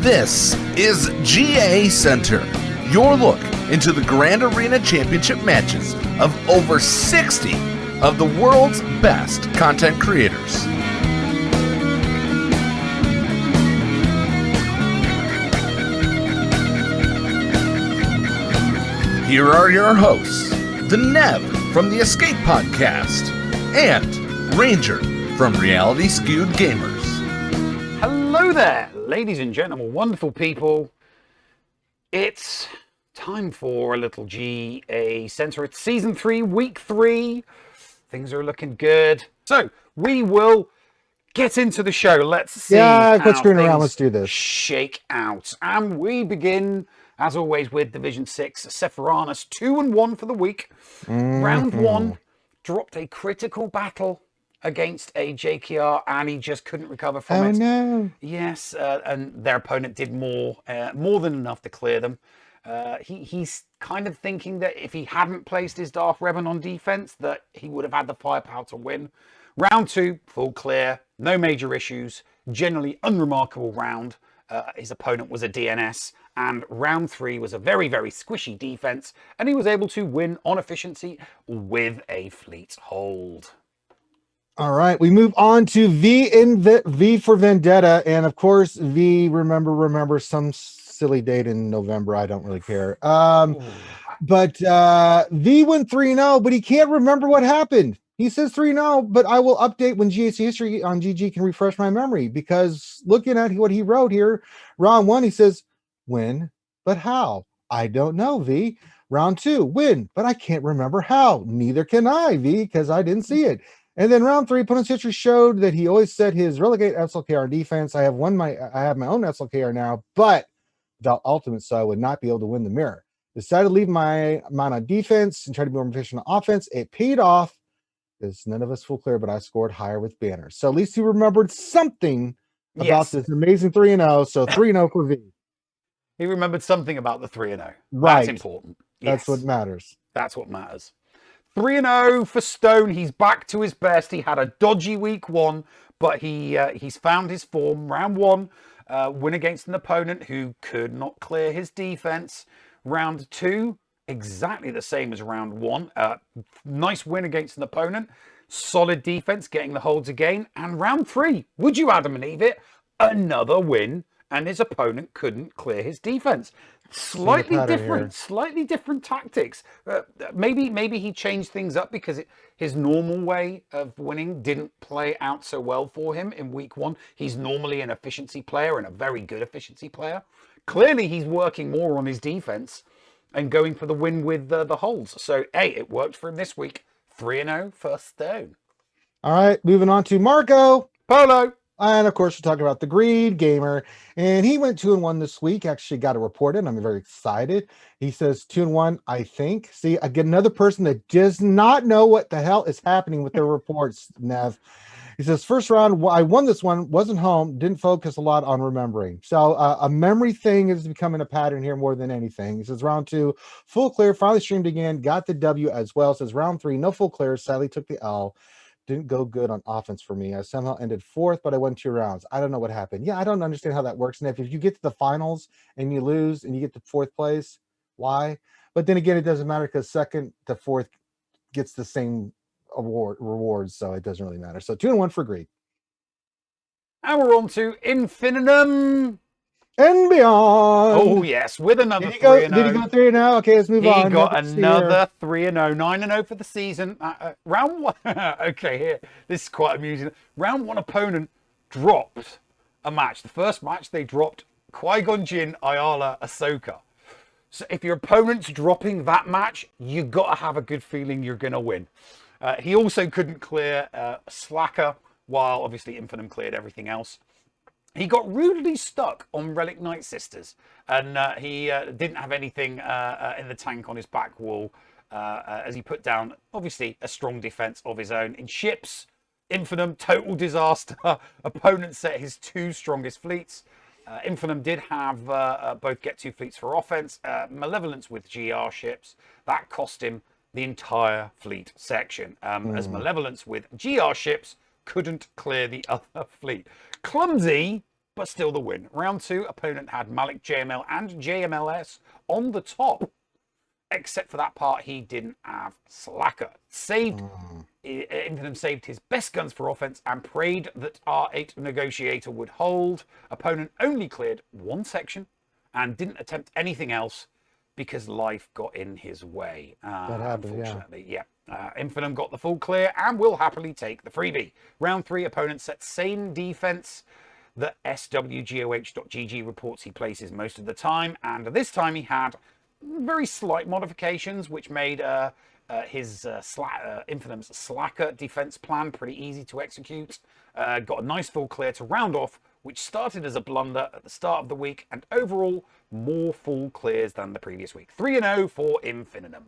This is GACenter, your look into the Grand Arena Championship matches of over 60 of the world's best content creators. Here are your hosts, the Nev from the Escape Podcast and Ranger from Reality Skewed Gamers. Hello there, ladies and gentlemen, wonderful people. It's time for a little GACenter. It's Season 3, Week 3. Things are looking good. So, we will get into the show. Let's see quit how screwing around. things Let's do this. shake out. And we begin, as always, with Division 6. Sephironis 2-1 for the week. Round 1 dropped a critical battle against a JKR, and he just couldn't recover from it. Oh no! Yes, and their opponent did more than enough to clear them. He's kind of thinking that if he hadn't placed his Darth Revan on defense, that he would have had the firepower to win. Round 2, full clear, no major issues, generally unremarkable round. His opponent was a DNS, and round 3 was a very, very squishy defense, and he was able to win on efficiency with a fleet hold. All right, we move on to V for Vendetta, and of course, V. Remember some silly date in November. I don't really care. But V went 3-0, but he can't remember what happened. He says 3-0, but I will update when GAC history on GG can refresh my memory, because looking at what he wrote here, round 1, he says, win, but how? I don't know, V. Round 2, win, but I can't remember how. Neither can I, V, because I didn't see it. And then round 3, opponent's history showed that he always set his relegate SLKR defense. I have my own SLKR now, but without ultimate, so I would not be able to win the mirror. Decided to leave my amount on defense and try to be more efficient on offense. It paid off, because none of us full clear, but I scored higher with banners. So at least he remembered something about this amazing 3-0. So 3-0 for V. He remembered something about the 3-0. Right. That's important. That's what matters. That's what matters. 3-0 for Stone. He's back to his best. He had a dodgy week 1, but he's found his form. Round 1, win against an opponent who could not clear his defense. Round 2, exactly the same as round 1. Nice win against an opponent. Solid defense, getting the holds again. And round 3, would you Adam and Eve it? Another win, and his opponent couldn't clear his defense. Slightly different tactics. Maybe he changed things up because his normal way of winning didn't play out so well for him in week 1. He's normally an efficiency player and a very good efficiency player. Clearly, he's working more on his defense and going for the win with the holds. So, hey, it worked for him this week. 3-0 for Stone. All right, moving on to Marco Polo. And of course, we're talking about the Greed Gamer, and he went 2-1 this week. Actually, got a report in. I'm very excited. He says 2-1. I think. See, I get another person that does not know what the hell is happening with their reports. Nev. He says first round, I won this one. Wasn't home. Didn't focus a lot on remembering. So a memory thing is becoming a pattern here more than anything. He says round 2, full clear. Finally streamed again. Got the W as well. Says round 3, no full clear. Sadly took the L. Didn't go good on offense for me. I somehow ended 4th, but I won 2 rounds. I don't know what happened. Yeah, I don't understand how that works. And if you get to the finals and you lose and you get to 4th place, why? But then again, it doesn't matter because 2nd to 4th gets the same rewards, so it doesn't really matter. So 2-1 for Greed. And we're on to Infinitum and beyond. Oh, yes, with another 3-0. Did he go 3-0? Okay, let's move on. He got another 3-0, 9-0 for the season. Round 1, okay, here, this is quite amusing. Round 1 opponent dropped a match. The first match, they dropped Qui-Gon Jinn, Ayala, Ahsoka. So if your opponent's dropping that match, you got to have a good feeling you're going to win. He also couldn't clear Slacker, while obviously Infinitum cleared everything else. He got rudely stuck on Relic Night Sisters, and he didn't have anything in the tank on his back wall as he put down, obviously, a strong defense of his own. In ships, Infinitum, total disaster. Opponent set his 2 strongest fleets. Infinitum did have both get 2 fleets for offense. Malevolence with GR ships. That cost him the entire fleet section, as Malevolence with GR ships couldn't clear the other fleet. Clumsy but still the win. Round 2, opponent had Malik JML and JMLS on the top, except for that part he didn't have Slacker. Infinem saved his best guns for offense and prayed that R8 Negotiator would hold. Opponent only cleared one section and didn't attempt anything else because life got in his way. That happened, unfortunately, yeah. Infinem got the full clear and will happily take the freebie. Round 3, opponent set same defense that SWGOH.GG reports he places most of the time, and this time he had very slight modifications, which made his Infinime's Slacker defense plan pretty easy to execute. Got a nice full clear to round off, which started as a blunder at the start of the week, and overall more full clears than the previous week. 3-0 for Infinem.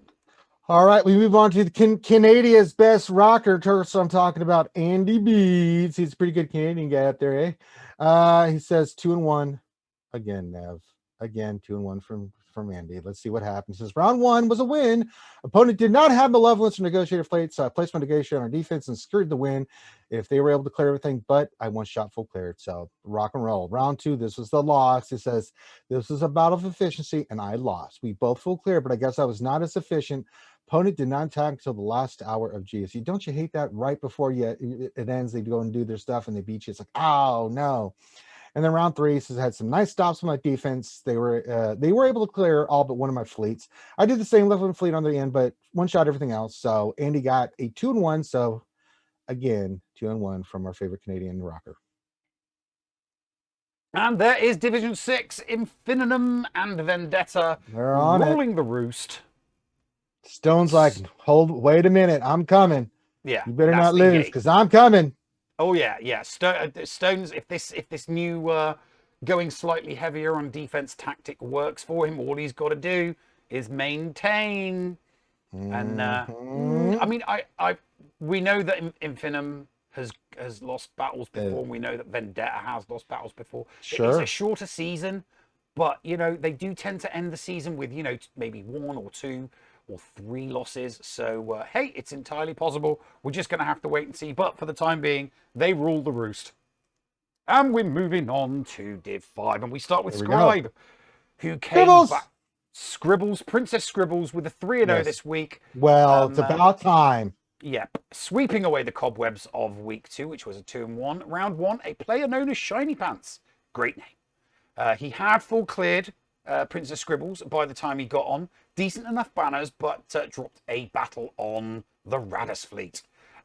All right, we move on to the Canadia's best rocker. So I'm talking about Andy Beads. He's a pretty good Canadian guy out there, eh? He says 2-1 again, Nev. Again, 2-1 from Andy. Let's see what happens. He says round 1 was a win. Opponent did not have malevolence or negotiator plate, so I placed my negotiator on defense and secured the win if they were able to clear everything, but I one shot full cleared. So rock and roll. Round 2, this was the loss. It says this was a battle of efficiency and I lost. We both full clear, but I guess I was not as efficient. Opponent did not attack until the last hour of GSC. Don't you hate that right before it ends, they go and do their stuff and they beat you? It's like, oh no. And then round 3 says had some nice stops on my defense. They were able to clear all but one of my fleets. I did the same level of fleet on the end, but one shot everything else. So Andy got a 2-1. So again, 2-1 from our favorite Canadian rocker. And there is Division 6, Infinitum and Vendetta rolling the roost. Stone's like, wait a minute, I'm coming. Yeah, you better not lose because I'm coming. Oh yeah. Stones. If this new going slightly heavier on defense tactic works for him, all he's got to do is maintain. And I mean, we know that Infinem has lost battles before, and we know that Vendetta has lost battles before. Sure. It's a shorter season, but they do tend to end the season with maybe 1 or 2 or 3 losses. So hey, it's entirely possible. We're just going to have to wait and see. But for the time being, they rule the roost. And we're moving on to Div 5, and we start with Scribe, who came back. Scribbles, Princess Scribbles, with a 3-0 this week. Well, it's about time. Yep, sweeping away the cobwebs of week 2, which was a 2-1. Round 1, a player known as Shiny Pants. Great name. He had full cleared Princess Scribbles by the time he got on. Decent enough banners, but dropped a battle on the Radis fleet.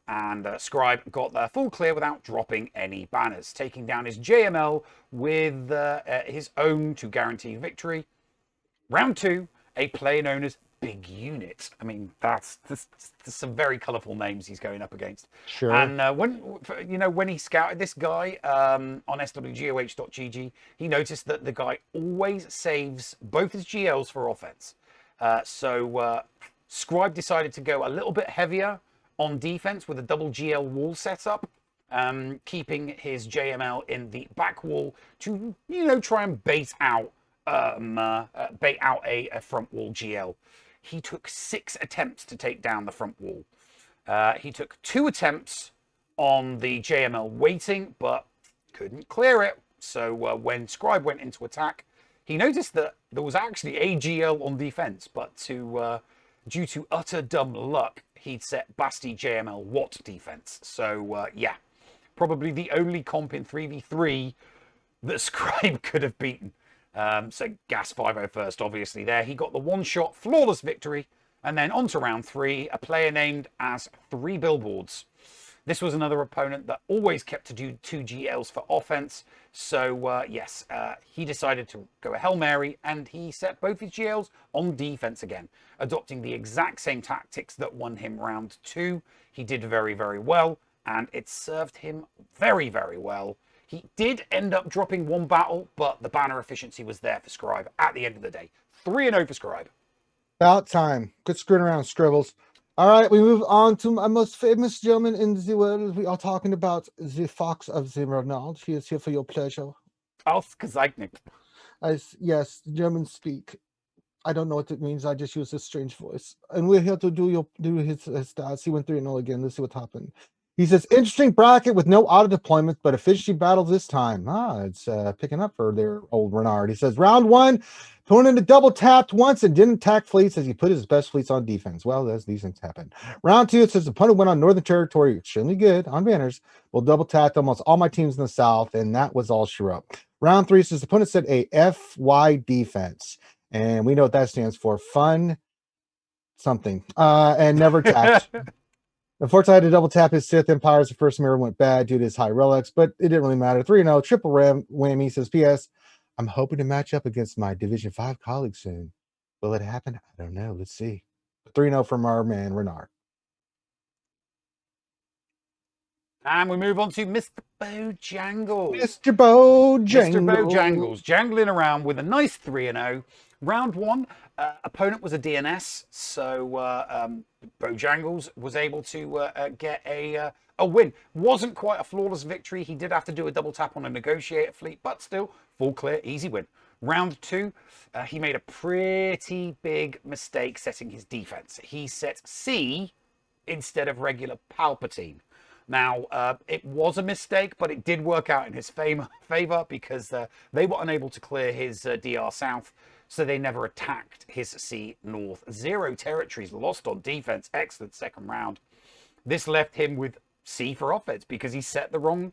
And Scribe got their full clear without dropping any banners, taking down his JML with his own to guarantee victory. Round 2, a player known as Big Unit. I mean, that's some very colourful names he's going up against. Sure. And when he scouted this guy on SWGOH.GG, he noticed that the guy always saves both his GLs for offense. So Scribe decided to go a little bit heavier on defense with a double GL wall setup, keeping his JML in the back wall to try and bait out a front wall GL. He took 6 attempts to take down the front wall. He took 2 attempts on the JML waiting, but couldn't clear it. So when Scribe went into attack, he noticed that there was actually a GL on defense, but due to utter dumb luck, he'd set Basti JML Watt defense. So yeah, probably the only comp in 3v3 that Scribe could have beaten. So Gas 5-0 first, obviously there. He got the one-shot flawless victory. And then on to round 3, a player named as 3 Billboards. This was another opponent that always kept to do 2 GLs for offense. So yes, he decided to go a Hail Mary and he set both his GLs on defense again, adopting the exact same tactics that won him round 2. He did very, very well, and it served him very, very well. He did end up dropping 1 battle, but the banner efficiency was there for Scribe at the end of the day. 3-0 for Scribe. About time. Quit screwing around, Scribbles. All right, we move on to my most famous gentleman in the world. We are talking about the Fox of the Ronald. He is here for your pleasure. Ausgezeichnet. Yes, German speak. I don't know what it means. I just use this strange voice. And we're here to do his stats. He went 3-0 again. Let's see what happened. He says, interesting bracket with no auto deployments, but efficiency battles this time. It's picking up for their old Renard. He says, round one, opponent double tapped once and didn't attack fleets as he put his best fleets on defense. Well, these things happen. Round two, it says, opponent went on Northern Territory, extremely good on banners. Well, double tapped almost all my teams in the South, and that was all she wrote. Round three says, opponent said a FY defense. And we know what that stands for, fun something, and never attacked. Unfortunately, I had to double tap his Sith Empires. The first mirror went bad due to his high relics, but it didn't really matter. 3-0, triple whammy. Says, P.S. I'm hoping to match up against my Division 5 colleague soon. Will it happen? I don't know. Let's see. 3-0 from our man, Renard. And we move on to Mr. Bojangles. Mr. Bojangles. Mr. Bojangles, jangling around with a nice 3-0. Round one, opponent was a DNS, so Bojangles was able to get a win. Wasn't quite a flawless victory. He did have to do a double tap on a negotiator fleet, but still, full clear, easy win. Round two, he made a pretty big mistake setting his defense. He set C instead of regular Palpatine. Now, it was a mistake, but it did work out in his favor because they were unable to clear his DR South, so they never attacked his C North. 0 territories lost on defense. Excellent second round. This left him with C for offense because he set the wrong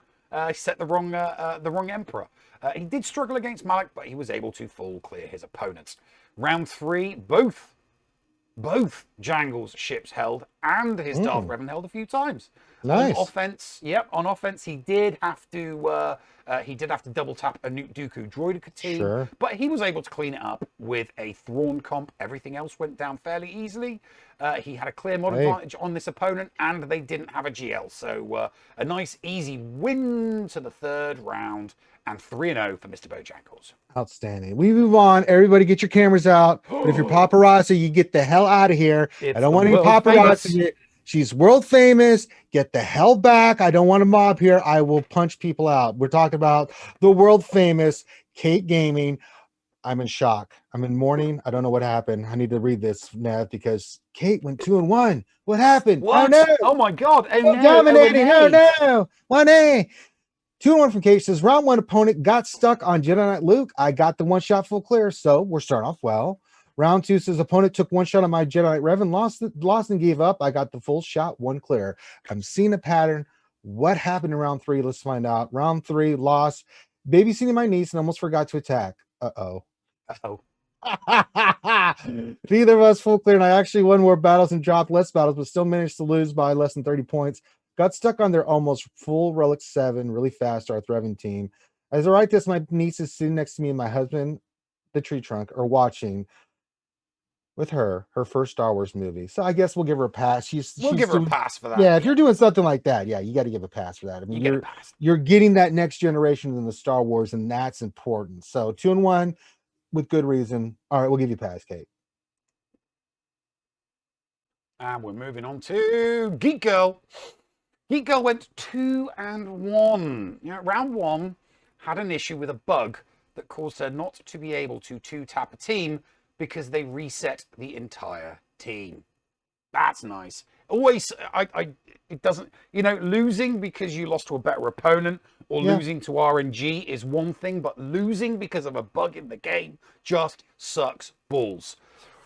emperor. He did struggle against Malik, but he was able to full clear his opponents. Round three, both Jangles ships held, and his Darth Revan held a few times. Nice. On offense, he did have to double tap a Nuke Dooku Droideka team, but he was able to clean it up with a Thrawn comp. Everything else went down fairly easily. He had a clear mod advantage on this opponent, and they didn't have a GL, so a nice easy win to the third round, and 3-0 for Mr. Bojangles. Outstanding. We move on. Everybody get your cameras out. But if you're paparazzi, you get the hell out of here. I don't want any paparazzi. She's world famous. Get the hell back. I don't want a mob here. I will punch people out. We're talking about the world famous Kate Gaming. I'm in shock. I'm in mourning. I don't know what happened. I need to read this, Nev, because Kate went 2-1. What happened? What? Oh, no. Oh, my God. Oh, no. Dominating. Oh, no. 1A. 2-1 from Kate says, round one opponent got stuck on Jedi Knight Luke. I got the one shot full clear, so we're starting off well. Round two says, opponent took one shot on my Jedi Knight Revan, lost and gave up. I got the full shot, one clear. I'm seeing a pattern. What happened in round three? Let's find out. Round three, lost. Babysitting my niece and almost forgot to attack. Uh-oh. Neither of us full clear, and I actually won more battles and dropped less battles, but still managed to lose by less than 30 points. Got stuck on their almost full Relic 7 really fast, Darth Revan team. As I write this, my niece is sitting next to me and my husband, the tree trunk, are watching with her first Star Wars movie. So I guess we'll give her a pass. We'll give her a pass for that. Yeah, if you're doing something like that, yeah, you got to give a pass for that. I mean, you're getting that next generation in the Star Wars, and that's important. So 2-1 with good reason. All right, we'll give you a pass, Kate. And we're moving on to Geek Girl. Geek Girl went 2-1. Round one had an issue with a bug that caused her not to be able to two-tap a team because they reset the entire team. That's nice. Always, it doesn't, losing because you lost to a better opponent or losing to RNG is one thing, but losing because of a bug in the game just sucks balls.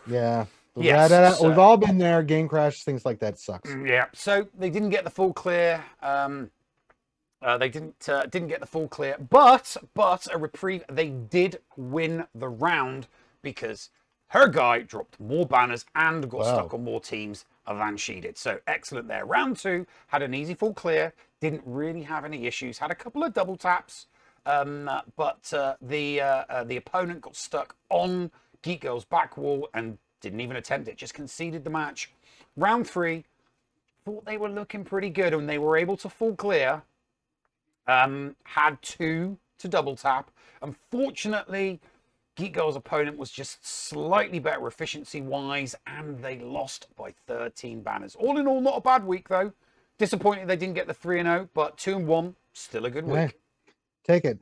Yeah. Yes, we've all been there. Game crash, things like that sucks. Yeah. So they didn't get the full clear. They didn't get the full clear, but a reprieve. They did win the round because her guy dropped more banners and got stuck on more teams than she did. So excellent there. Round two had an easy full clear. Didn't really have any issues. Had a couple of double taps, but the opponent got stuck on Geek Girl's back wall and didn't even attempt it, just conceded the match. Round three, thought they were looking pretty good and they were able to full clear. Had 2 to double tap. Unfortunately, Geek Girl's opponent was just slightly better efficiency-wise, and they lost by 13 banners. All in all, not a bad week, though. Disappointed they didn't get the 3-0, but 2-1, still a good week. Right. Take it.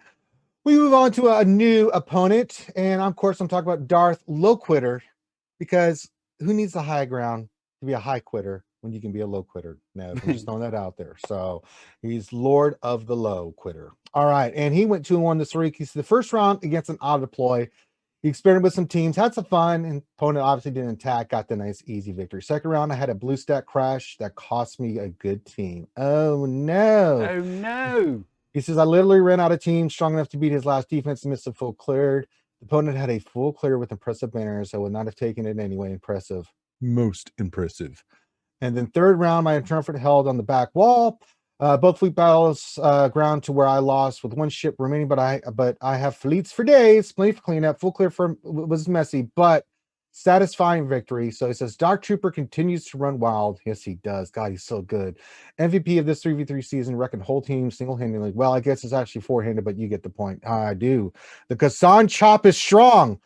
We move on to a new opponent, and of course, I'm talking about Darth Low Quitter, because who needs the high ground to be a high quitter when you can be a low quitter. No, I'm just throwing that out there. So he's Lord of the Low Quitter. All right. And he went 2-1 this week. He's the first round against an auto deploy. He experimented with some teams, had some fun, and opponent obviously didn't attack, got the nice easy victory. Second round, I had a blue stack crash that cost me a good team. Oh no. Oh no. He says, I literally ran out of teams strong enough to beat his last defense and missed a full clear. The opponent had a full clear with impressive banners. I would not have taken it anyway. Impressive. Most impressive. And then third round, my triumphant held on the back wall. Both fleet battles ground to where I lost with one ship remaining, but I have fleets for days, plenty for cleanup. Full clear for was messy, but satisfying victory. So he says Dark Trooper continues to run wild. Yes, he does. God, he's so good. MVP of this 3v3 season, wrecking whole team single-handedly. Well, I guess it's actually four-handed, but you get the point. I do. The Kassan chop is strong.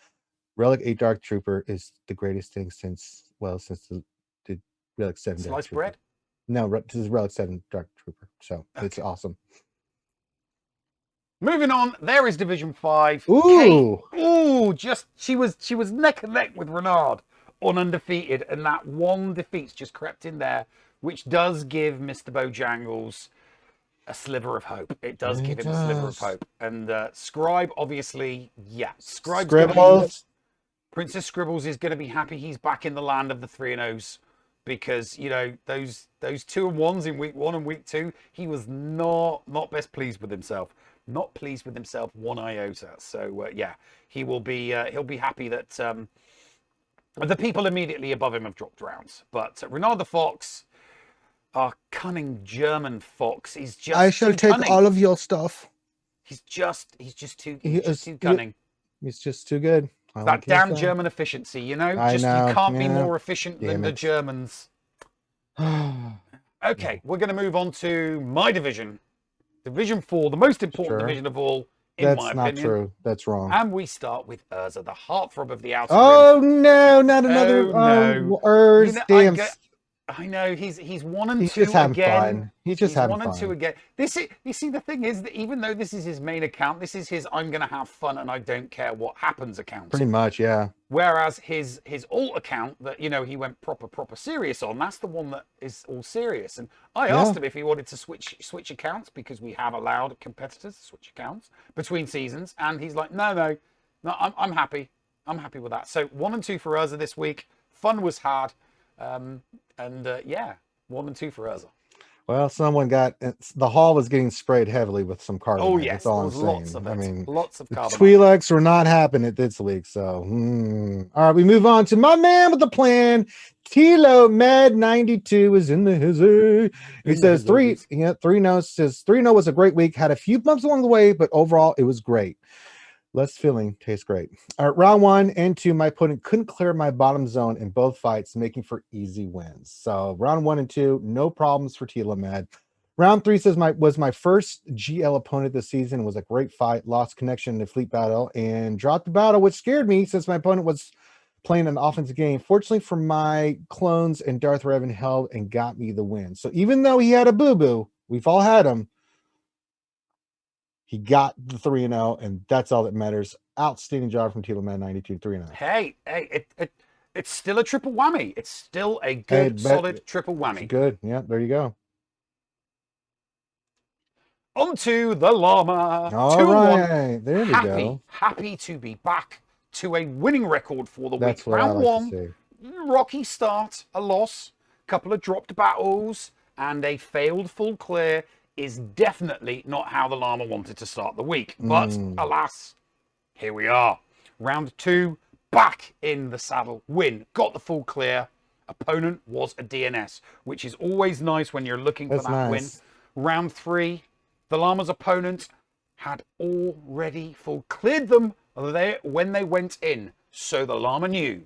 Relic 8 Dark Trooper is the greatest thing since the Relic 7 Dark Sliced Trooper. bread? No, this is Relic 7 Dark Trooper. So it's awesome. Moving on, there is Division 5. Ooh. Kate, ooh, she was neck and neck with Renard on undefeated, and that one defeat's just crept in there, which does give Mr. Bojangles a sliver of hope. It does give him a sliver of hope. And Scribe, obviously, yeah. Scribbles. Princess Scribbles is going to be happy he's back in the land of the 3-0s. Because, you know, those 2-1s in week 1 and week 2, he was not best pleased with himself. Not pleased with himself one iota. So yeah, he'll be happy that the people immediately above him have dropped rounds. But Renard the Fox, our cunning German fox, is just I shall take cunning. all of your stuff. He's just too cunning. He's just too good. That damn German efficiency, you know? You can't be more efficient than the Germans. Okay, we're going to move on to my division. Division 4, the most important division of all, in my opinion. That's not true. That's wrong. And we start with Urza, the heartthrob of the outer rim. No, not another Urza. I know he's 1 and 2 just having again. Fun. He's just having 1 and 2 again. You see, the thing is that even though this is his main account, this is his I'm gonna have fun and I don't care what happens account. Pretty much, yeah. Whereas his alt account that he went proper serious on, that's the one that is all serious. And I asked him if he wanted to switch accounts because we have allowed competitors to switch accounts between seasons, and he's like, no, I'm happy. I'm happy with that. So 1 and 2 for Urza this week. Fun was had. Yeah, 1 and 2 for Urza. Well, the hall was getting sprayed heavily with some carbon. Oh yes, that's all I'm saying. Lots of it. I mean, lots of carbon. Twi'leks were not happening this week. So, all right, we move on to my man with the plan. Tilo Med 92 is in the hizzy. He says 3-0 says 3-0 was a great week. Had a few bumps along the way, but overall it was great. Less filling, tastes great. All right, round 1 and 2, my opponent couldn't clear my bottom zone in both fights, making for easy wins. So round 1 and 2, no problems for Tilo Med. Round 3 says was my first GL opponent this season. It was a great fight, lost connection in the fleet battle, and dropped the battle, which scared me since my opponent was playing an offensive game. Fortunately for my clones and Darth Revan held and got me the win. So even though he had a boo-boo, we've all had him, he got the 3-0, and that's all that matters. Outstanding job from Tilo Man 92 3-0. Hey, it's still a triple whammy. It's still a good, solid triple whammy. Good. Yeah, there you go. On to the llama. All 2-1. right, there we go. Happy to be back to a winning record for the That's week. what Round I like 1, to see. rocky start, a loss, couple of dropped battles, and a failed full clear is definitely not how the llama wanted to start the week. But alas, here we are. Round 2, back in the saddle, win, got the full clear. Opponent was a DNS, which is always nice when you're looking for that win. Round 3, the llama's opponent had already full cleared them when they went in. So the llama knew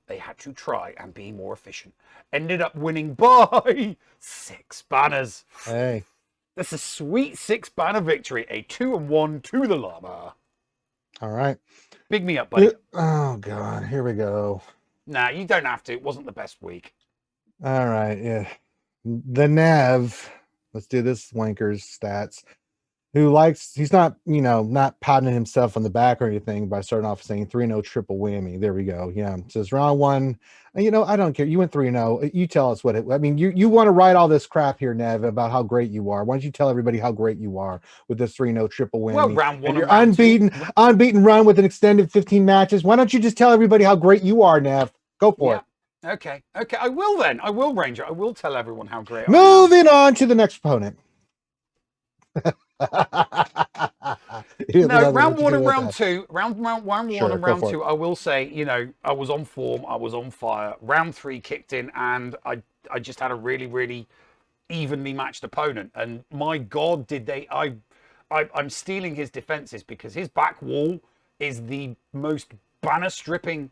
they had to try and be more efficient. Ended up winning by 6 banners. Hey. That's a sweet 6 banner victory. A 2-1 to the llama. All right. Big me up, buddy. Oh, God. Here we go. Nah, you don't have to. It wasn't the best week. All right. Yeah. The Nav. Let's do this wanker's stats. who likes, he's not, not patting himself on the back or anything by starting off saying 3-0 triple whammy. There we go. Yeah. It says round one. I don't care. You went 3-0. You tell us you want to write all this crap here, Nev, about how great you are. Why don't you tell everybody how great you are with this 3-0 triple whammy? Well, round one and you're and round unbeaten run with an extended 15 matches. Why don't you just tell everybody how great you are, Nev? Go for it. Okay. I will then. I will, Ranger. I will tell everyone how great I am. Moving on to the next opponent. No, round one and round two. Round one and round two. I will say, I was on form. I was on fire. Round three kicked in, and I just had a really, really evenly matched opponent. And my God, did they? I'm stealing his defenses because his back wall is the most banner stripping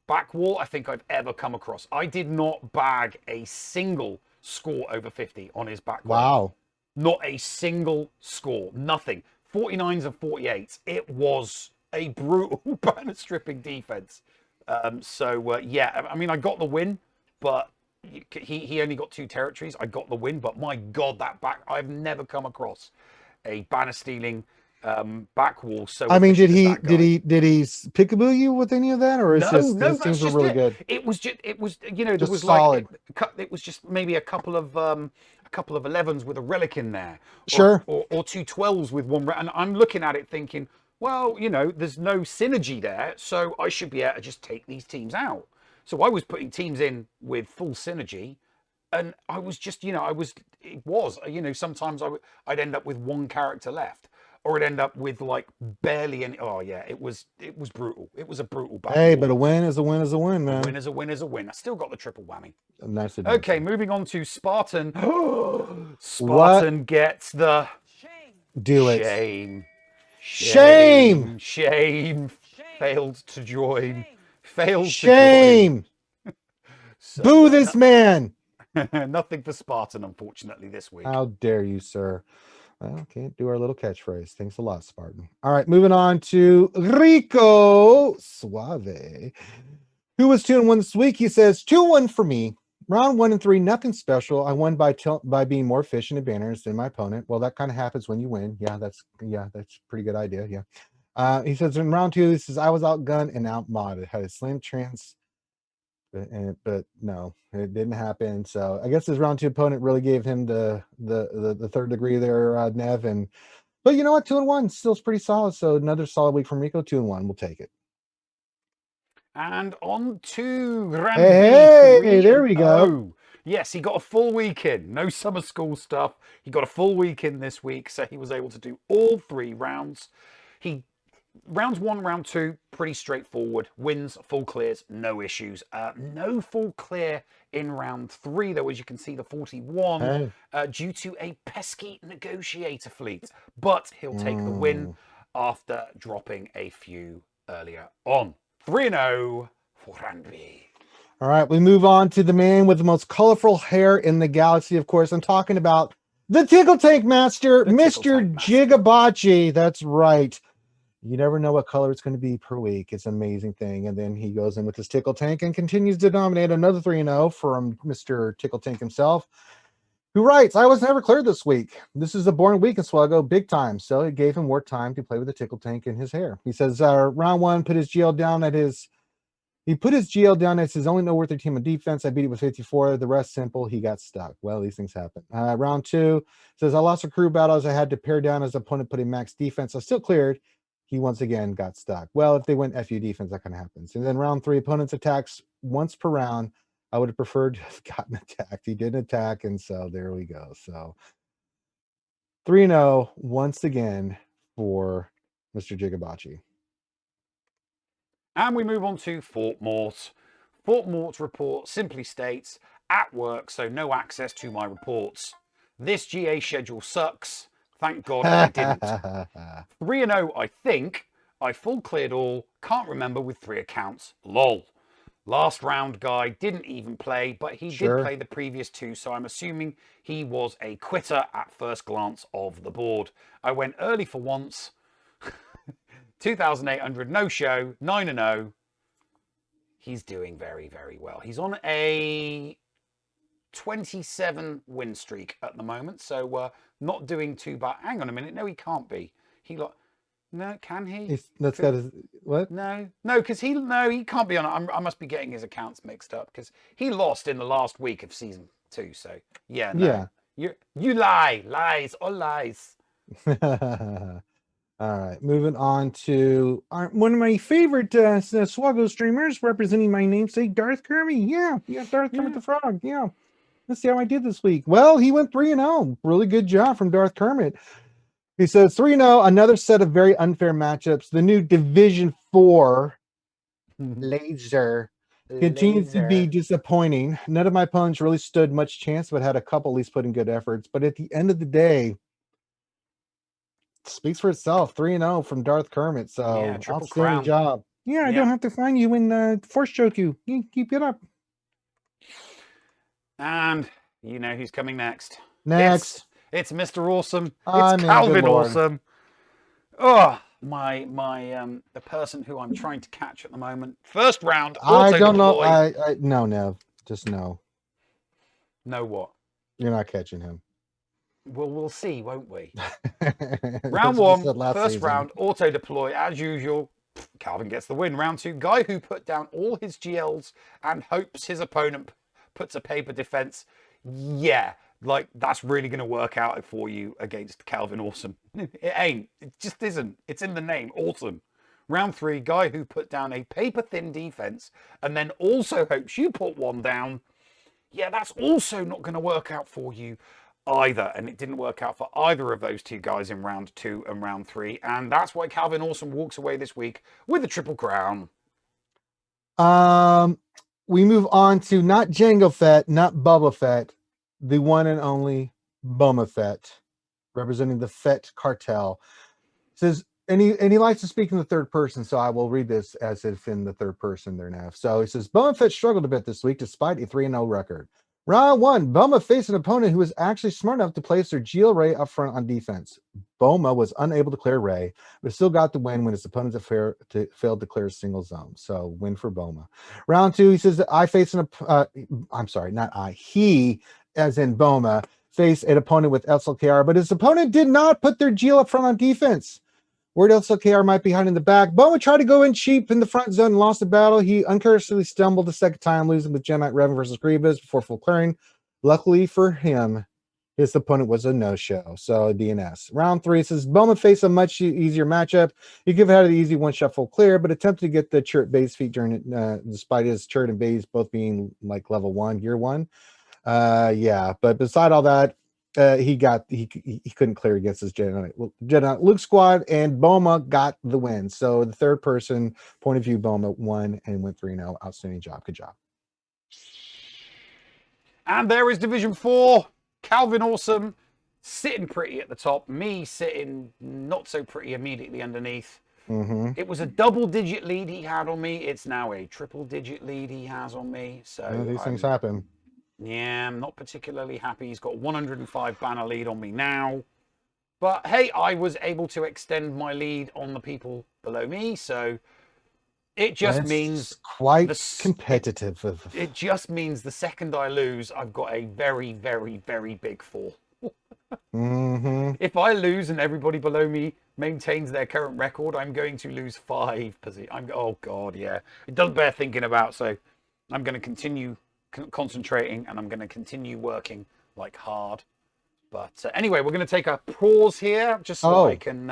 back wall I think I've ever come across. I did not bag a single score over 50 on his back wall. Wow. Not a single score. Nothing. 49s and 48s. It was a brutal banner stripping defense. Yeah, I mean, I got the win, but he only got 2 territories. I got the win, but my God, that back, I've never come across a banner stealing back wall. So I mean, did he peekaboo you with any of that, or is his things were really good? It was there was solid. It was just maybe a couple of 11s with a relic in there, or 2 12s with one. And I'm looking at it thinking, well, there's no synergy there, so I should be able to just take these teams out. So I was putting teams in with full synergy. And I was just, sometimes I'd end up with 1 character left, or it'd end up with like barely any. Oh yeah, it was brutal. It was a brutal battle. Hey, but a win is a win is a win, man. A win is a win is a win. I still got the triple whammy. Nice. Okay, moving on to Spartan. Spartan gets the shame. Failed to join. Shame. So, boo this man. Nothing for Spartan, unfortunately, this week. How dare you, sir? Well, can't do our little catchphrase. Thanks a lot, Spartan. All right, moving on to Rico Suave, who was 2-1 this week. He says 2-1 for me. Round 1 and 3, nothing special. I won by being more efficient and banners than my opponent. Well, that kind of happens when you win. Yeah, that's a pretty good idea. Yeah. He says in round 2, he says I was outgunned and outmodded. Had a slim chance. But no, it didn't happen. So I guess his round 2 opponent really gave him the third degree there, Nev. But you know what? 2-1 still pretty solid. So another solid week from Rico. 2-1, we'll take it. And on to Grand Hey, there we go. Yes, he got a full week in. No summer school stuff. He got a full week in this week, so he was able to do all 3 rounds. Rounds 1, round 2, pretty straightforward. Wins, full clears, no issues. No full clear in round 3, though, as you can see, the 41, due to a pesky negotiator fleet. But he'll take the win after dropping a few earlier on. 3-0 for Ranby. All right, we move on to the man with the most colorful hair in the galaxy, of course. I'm talking about the Tickle Tank Master, Mr. Jigabachi. That's right. You never know what color it's going to be per week. It's an amazing thing. And then he goes in with his Tickle Tank and continues to dominate. Another 3-0 from Mr. Tickle Tank himself, who writes, I was never cleared this week. This is a boring week in SWGOH, big time. So it gave him more time to play with the Tickle Tank in his hair. He says, round 1, put his GL down at his... He put his GL down as his only noteworthy team on defense. I beat it with 54. The rest simple. He got stuck. Well, these things happen. Round 2 says, I lost a crew battle as I had to pare down as opponent putting max defense. I still cleared. He once again got stuck. Well, if they went FU defense, that kind of happens. And then round 3, opponents attacks once per round. I would have preferred to have gotten attacked. He didn't attack, and so there we go. So 3-0 once again for Mr. Jigabachi. And we move on to Fort Mort. Fort Mort's report simply states, at work, so no access to my reports. This GA schedule sucks. Thank God I didn't. 3-0, I think. I full cleared all. Can't remember with 3 accounts. Lol. Last round guy didn't even play, but he did play the previous 2, so I'm assuming he was a quitter at first glance of the board. I went early for once. 2,800 no show, 9-0. He's doing very, very well. He's on a 27 win streak at the moment, so not doing too bad. Hang on a minute, no, he can't be. No, can he? That's got his what? No, because he can't be on. I must be getting his accounts mixed up because he lost in the last week of season 2. So yeah, no, you lies, all lies. All right, moving on to one of my favorite SWGOH streamers representing my namesake, Darth Kermit. Yeah, Darth Kermit the Frog. Yeah, let's see how I did this week. Well, he went 3-0. Really good job from Darth Kermit. He says 3-0, another set of very unfair matchups. The new Division 4 laser continues to be disappointing. None of my opponents really stood much chance, but had a couple at least put in good efforts. But at the end of the day, speaks for itself. 3-0 from Darth Kermit. So yeah, triple outstanding crown. job. Yeah, I don't have to find you and force choke you. You keep it up. And you know who's coming next. Next. It's Mr. Awesome. I It's mean, Calvin good Lord. Awesome. Oh, my the person who I'm trying to catch at the moment. First round. I don't know. Auto-deploy. No. Just no. No what? You're not catching him. Well, we'll see, won't we? Round 1, first round, auto deploy as usual. Calvin gets the win. Round 2, guy who put down all his GLs and hopes his opponent puts a paper defense. Yeah, like that's really going to work out for you against Calvin Awesome. It ain't. It just isn't. It's in the name. Awesome. Round 3, guy who put down a paper thin defense and then also hopes you put one down. Yeah, that's also not going to work out for you either, and it didn't work out for either of those two guys in round 2 and round 3, and that's why Calvin Awesome walks away this week with a triple crown. We move on to not Jango Fett, not Boba Fett, the one and only Boba Fett, representing the Fett cartel. Says, and he likes to speak in the third person, so I will read this as if in the third person there now. So he says, Boba Fett struggled a bit this week despite a 3-0 record. Round 1, Boma faced an opponent who was actually smart enough to place their GL Ray up front on defense. Boma was unable to clear Ray, but still got the win when his opponent failed to clear a single zone. So win for Boma. Round 2, he says that he, as in Boma, faced an opponent with SLKR, but his opponent did not put their GL up front on defense. Word SLKR might be hiding in the back. Boma tried to go in cheap in the front zone and lost the battle. He uncharacteristically stumbled the second time, losing with Gemite Revan versus Grievous before full clearing. Luckily for him, his opponent was a no-show, so DNS. Round 3 says, Boma faced a much easier matchup. He could have had an easy one-shot full clear, but attempted to get the Chert base feat during it, despite his Chert and base both being like level 1, gear 1. Yeah, but beside all that, he couldn't clear against his Jedi Luke squad, and Boma got the win. So the third person point of view, Boma won and went 3-0. Outstanding job. Good job. And there is Division 4. Calvin Awesome sitting pretty at the top. Me sitting not so pretty immediately underneath. It was a double-digit lead he had on me. It's now a triple-digit lead he has on me. So these things happen. Yeah, I'm not particularly happy. He's got 105 banner lead on me now. But hey, I was able to extend my lead on the people below me, so it just means quite competitive. It just means the second I lose, I've got a very, very, very big fall. If I lose and everybody below me maintains their current record, I'm going to lose 5 positions. Oh God, yeah. It does bear thinking about, so I'm going to continue concentrating and I'm going to continue working like hard. But anyway, we're going to take a pause here just so I can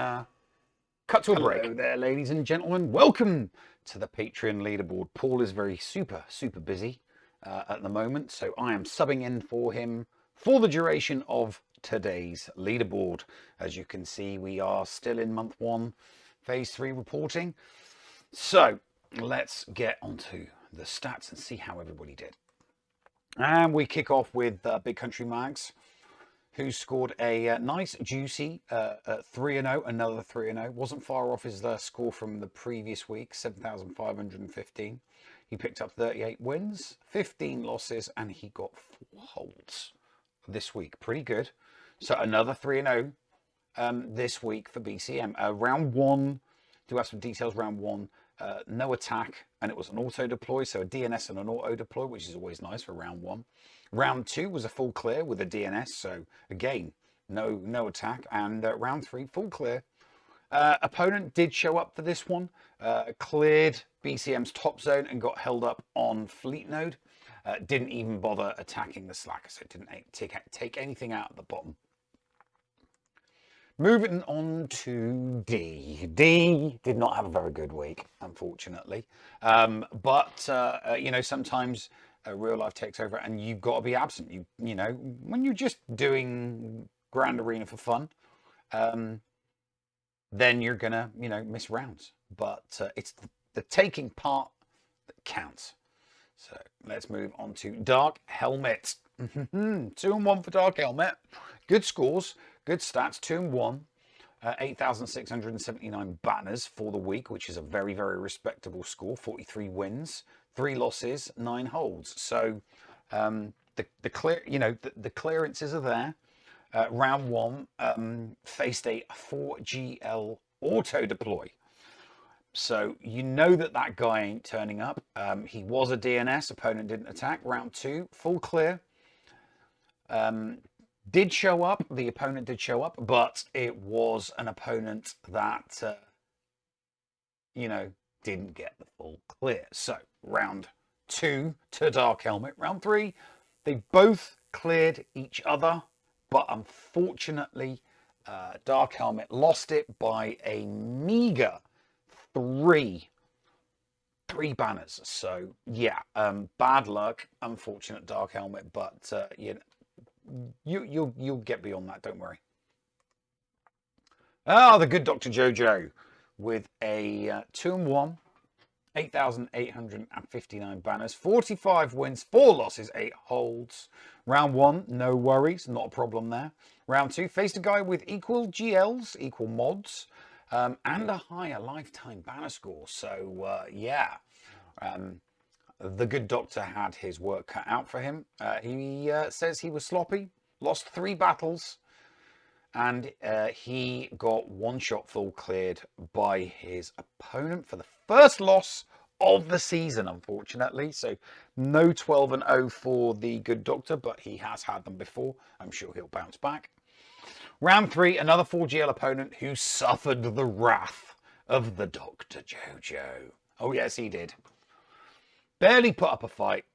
cut to a break. Hello there, ladies and gentlemen. Welcome to the Patreon leaderboard. Paul is very super busy at the moment, so I am subbing in for him for the duration of today's leaderboard. As you can see, we are still in month 1, phase 3 reporting. So let's get onto the stats and see how everybody did. And we kick off with Big Country Mags, who scored a nice, juicy 3-0, another 3-0. Wasn't far off his score from the previous week, 7,515. He picked up 38 wins, 15 losses, and he got 4 holds this week. Pretty good. So another 3-0 this week for BCM. Round 1, do have some details. Round 1, no attack, and it was an auto deploy, so a DNS and an auto deploy, which is always nice for round 1. Round 2 was a full clear with a DNS, so again, no attack. And round 3, full clear. Opponent did show up for this one, cleared BCM's top zone and got held up on fleet node. Didn't even bother attacking the slacker, so it didn't take anything out at the bottom. Moving on to D. D did not have a very good week, unfortunately. But you know, sometimes real life takes over and you've got to be absent. You know, when you're just doing Grand Arena for fun, then you're gonna, you know, miss rounds. But it's the taking part that counts. So let's move on to Dark Helmet. 2-1 for Dark Helmet. Good scores, good stats. 2-1, 8,679 banners for the week, which is a very, very respectable score. 43 wins, 3 losses, 9 holds. So the clear, you know, the clearances are there. Round 1 faced a 4GL auto deploy. So you know that guy ain't turning up. He was a DNS, opponent didn't attack. Round 2, full clear. Did show up, the opponent did show up, but it was an opponent that, you know, didn't get the full clear. So round 2 to Dark Helmet. Round 3, they both cleared each other. But unfortunately, Dark Helmet lost it by a meager 3 banners. So yeah, bad luck, unfortunate Dark Helmet. But you know, you'll get beyond that. Don't worry. Ah, the good Dr. Jojo with a 2-1, 8,859 banners, 45 wins, 4 losses, 8 holds. Round 1, no worries, not a problem there. Round 2, faced a guy with equal GLs, equal mods, and a higher lifetime banner score. So yeah, the good doctor had his work cut out for him. He says he was sloppy, lost 3 battles, and he got 1 shot full cleared by his opponent for the first loss of the season, unfortunately. So no 12-0 for the good doctor, but he has had them before. I'm sure he'll bounce back. Round 3, another 4GL opponent who suffered the wrath of the Dr. Jojo. Oh yes, he did. Barely put up a fight.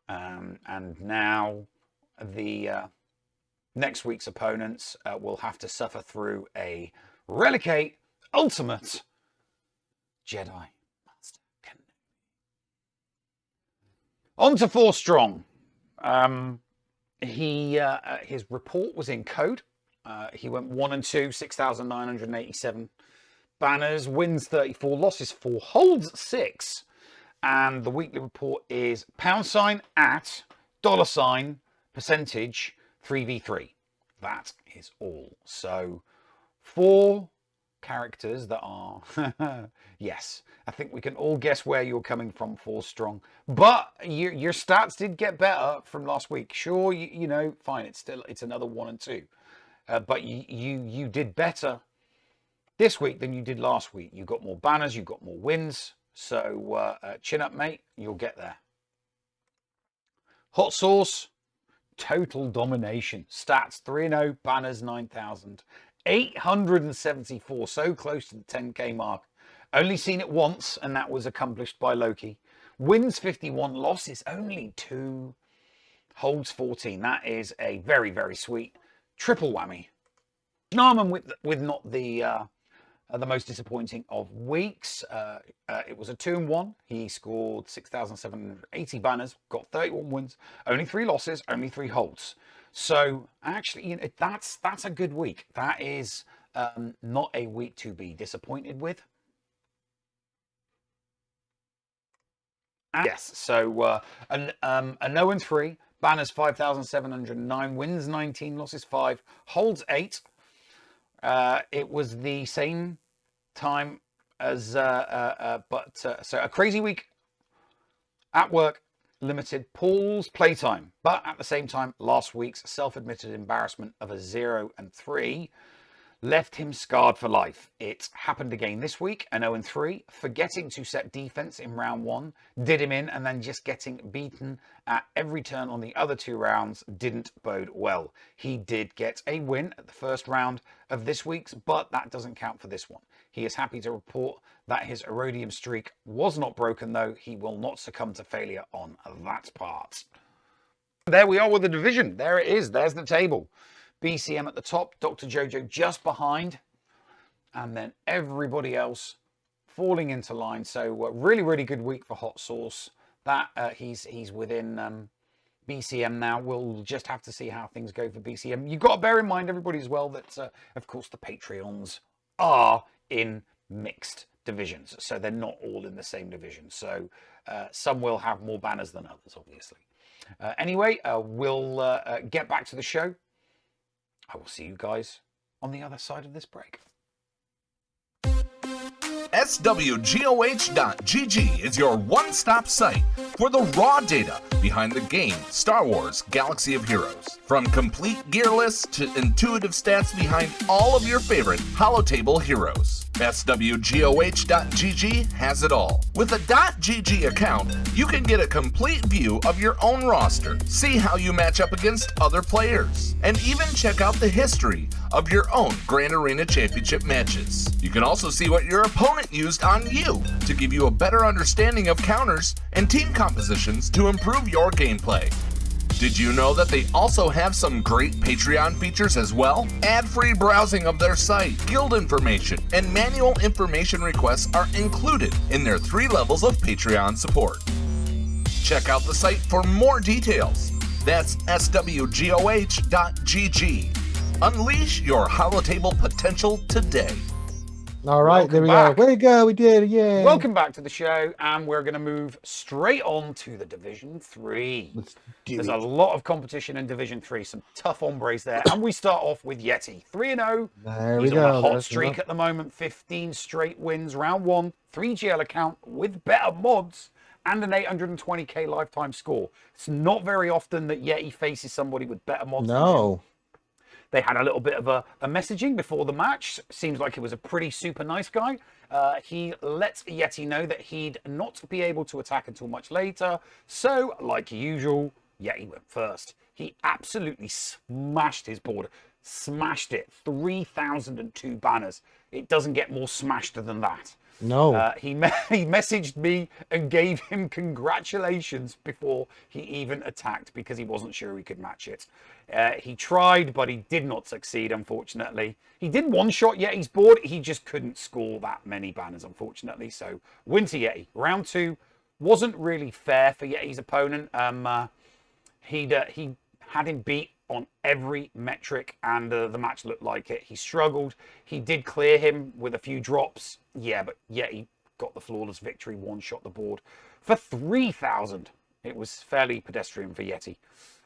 And now the next week's opponents will have to suffer through a Relicate Ultimate Jedi Master Kenobi. On to 4 Strong. His report was in code. He went 1-2, 6,987 banners, wins 34, losses 4, holds 6. And the weekly report is # at $% 3v3. That is all. So 4 characters that are yes, I think we can all guess where you're coming from, 4 Strong, but your stats did get better from last week. Sure, you know, fine, it's another 1 and 2, but you did better this week than you did last week. You got more banners, you got more wins. So chin up, mate, you'll get there. Hot Sauce, total domination. Stats 3-0, banners 9,874, so close to the 10k mark. Only seen it once, and that was accomplished by Loki. Wins 51, losses only 2, holds 14. That is a very, very sweet triple whammy. Narman with not the most disappointing of weeks. It was a 2-1. He scored 6,780 banners, got 31 wins, only 3 losses, only 3 holds. So actually, you know, that's a good week. That is not a week to be disappointed with. And yes, so a 0-3, banners 5,709, wins 19, losses 5, holds 8. It was the same time as, so a crazy week at work, limited Paul's playtime, but at the same time, last week's self-admitted embarrassment of a 0-3 left him scarred for life. It happened again this week, an 0-3, forgetting to set defense in round 1, did him in, and then just getting beaten at every turn on the other 2 rounds didn't bode well. He did get a win at the first round of this week's, but that doesn't count for this one. He is happy to report that his Erodium streak was not broken, though. He will not succumb to failure on that part. There we are with the division. There it is. There's the table. BCM at the top, Dr. Jojo just behind, and then everybody else falling into line. So really, really good week for Hot Sauce. That he's within BCM now. We'll just have to see how things go for BCM. You've got to bear in mind, everybody, as well, that of course the Patreons are in mixed divisions, so they're not all in the same division. So some will have more banners than others, obviously. Anyway, we'll get back to the show. I will see you guys on the other side of this break. SWGOH.GG is your one-stop site for the raw data behind the game Star Wars Galaxy of Heroes. From complete gear lists to intuitive stats behind all of your favorite holotable heroes. SWGOH.GG has it all. With a .GG account, you can get a complete view of your own roster, see how you match up against other players, and even check out the history of your own Grand Arena Championship matches. You can also see what your opponent used on you to give you a better understanding of counters and team compositions to improve your gameplay. Did you know that they also have some great Patreon features as well? Ad-free browsing of their site, guild information, and manual information requests are included in their 3 levels of Patreon support. Check out the site for more details. That's SWGOH.GG. Unleash your holotable potential today. All right, there we go. Way to go, we did it, yay. Welcome back to the show, and we're going to move straight on to the Division 3. There's a lot of competition in Division 3, some tough hombres there, and we start off with Yeti. 3-0. There He's we go. on a hot streak at the moment, 15 straight wins, round 1, 3 GL account with better mods, and an 820k lifetime score. It's not very often that Yeti faces somebody with better mods than him. They had a little bit of a messaging before the match. Seems like he was a pretty super nice guy. He let Yeti know that he'd not be able to attack until much later. So, like usual, Yeti went first. He absolutely smashed his board. Smashed it. 3,002 banners. It doesn't get more smashed than that. No. He messaged me and gave him congratulations before he even attacked because he wasn't sure he could match it. He tried, but he did not succeed, unfortunately. He did one-shot Yeti's board. He just couldn't score that many banners, unfortunately. So, win to Yeti. Round 2 wasn't really fair for Yeti's opponent. He had him beat on every metric, and the match looked like it. He struggled. He did clear him with a few drops. Yeah, but Yeti got the flawless victory, one-shot the board for 3,000. It was fairly pedestrian for Yeti.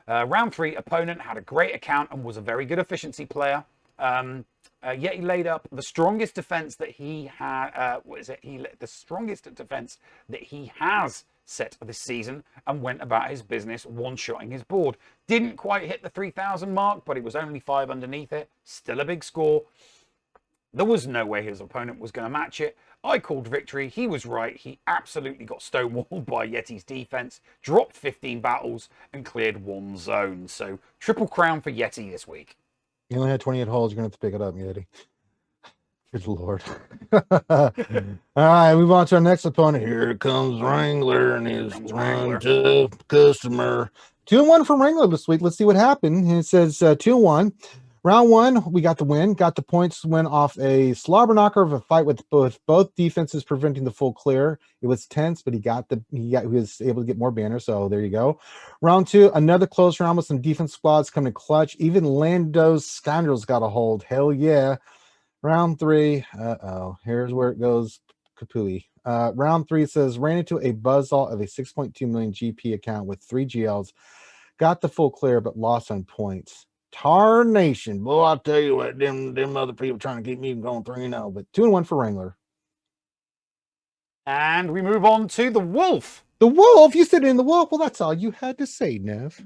Round 3, opponent had a great account and was a very good efficiency player. Yeti laid up the strongest defense that he had. The strongest defense that he has set this season, and went about his business one-shotting his board. Didn't quite hit the 3,000 mark, but it was only 5 underneath it. Still a big score. There was no way his opponent was going to match it. I called victory. He was right. He absolutely got stonewalled by Yeti's defense, dropped 15 battles, and cleared 1 zone. So, triple crown for Yeti this week. You only had 28 holes. You're going to have to pick it up, Yeti. Good Lord. All right, move on to our next opponent. Here comes Wrangler and his one tough customer. 2-1 for Wrangler this week. Let's see what happened. It says 2-1. Round 1, we got the win. Got the points win off a slobber knocker of a fight with both defenses preventing the full clear. It was tense, but he was able to get more banners. So there you go. Round 2, another close round with some defense squads coming clutch. Even Lando's Scoundrels got a hold. Hell yeah. Round 3, here's where it goes kapooey. Round 3 says, ran into a buzzsaw of a 6.2 million GP account with 3 GLs. Got the full clear, but lost on points. Tarnation. Boy, I'll tell you what, them other people trying to keep me going 3-0, but 2-1 for Wrangler. And we move on to the Wolf. The Wolf? You said in the Wolf? Well, that's all you had to say, Nev.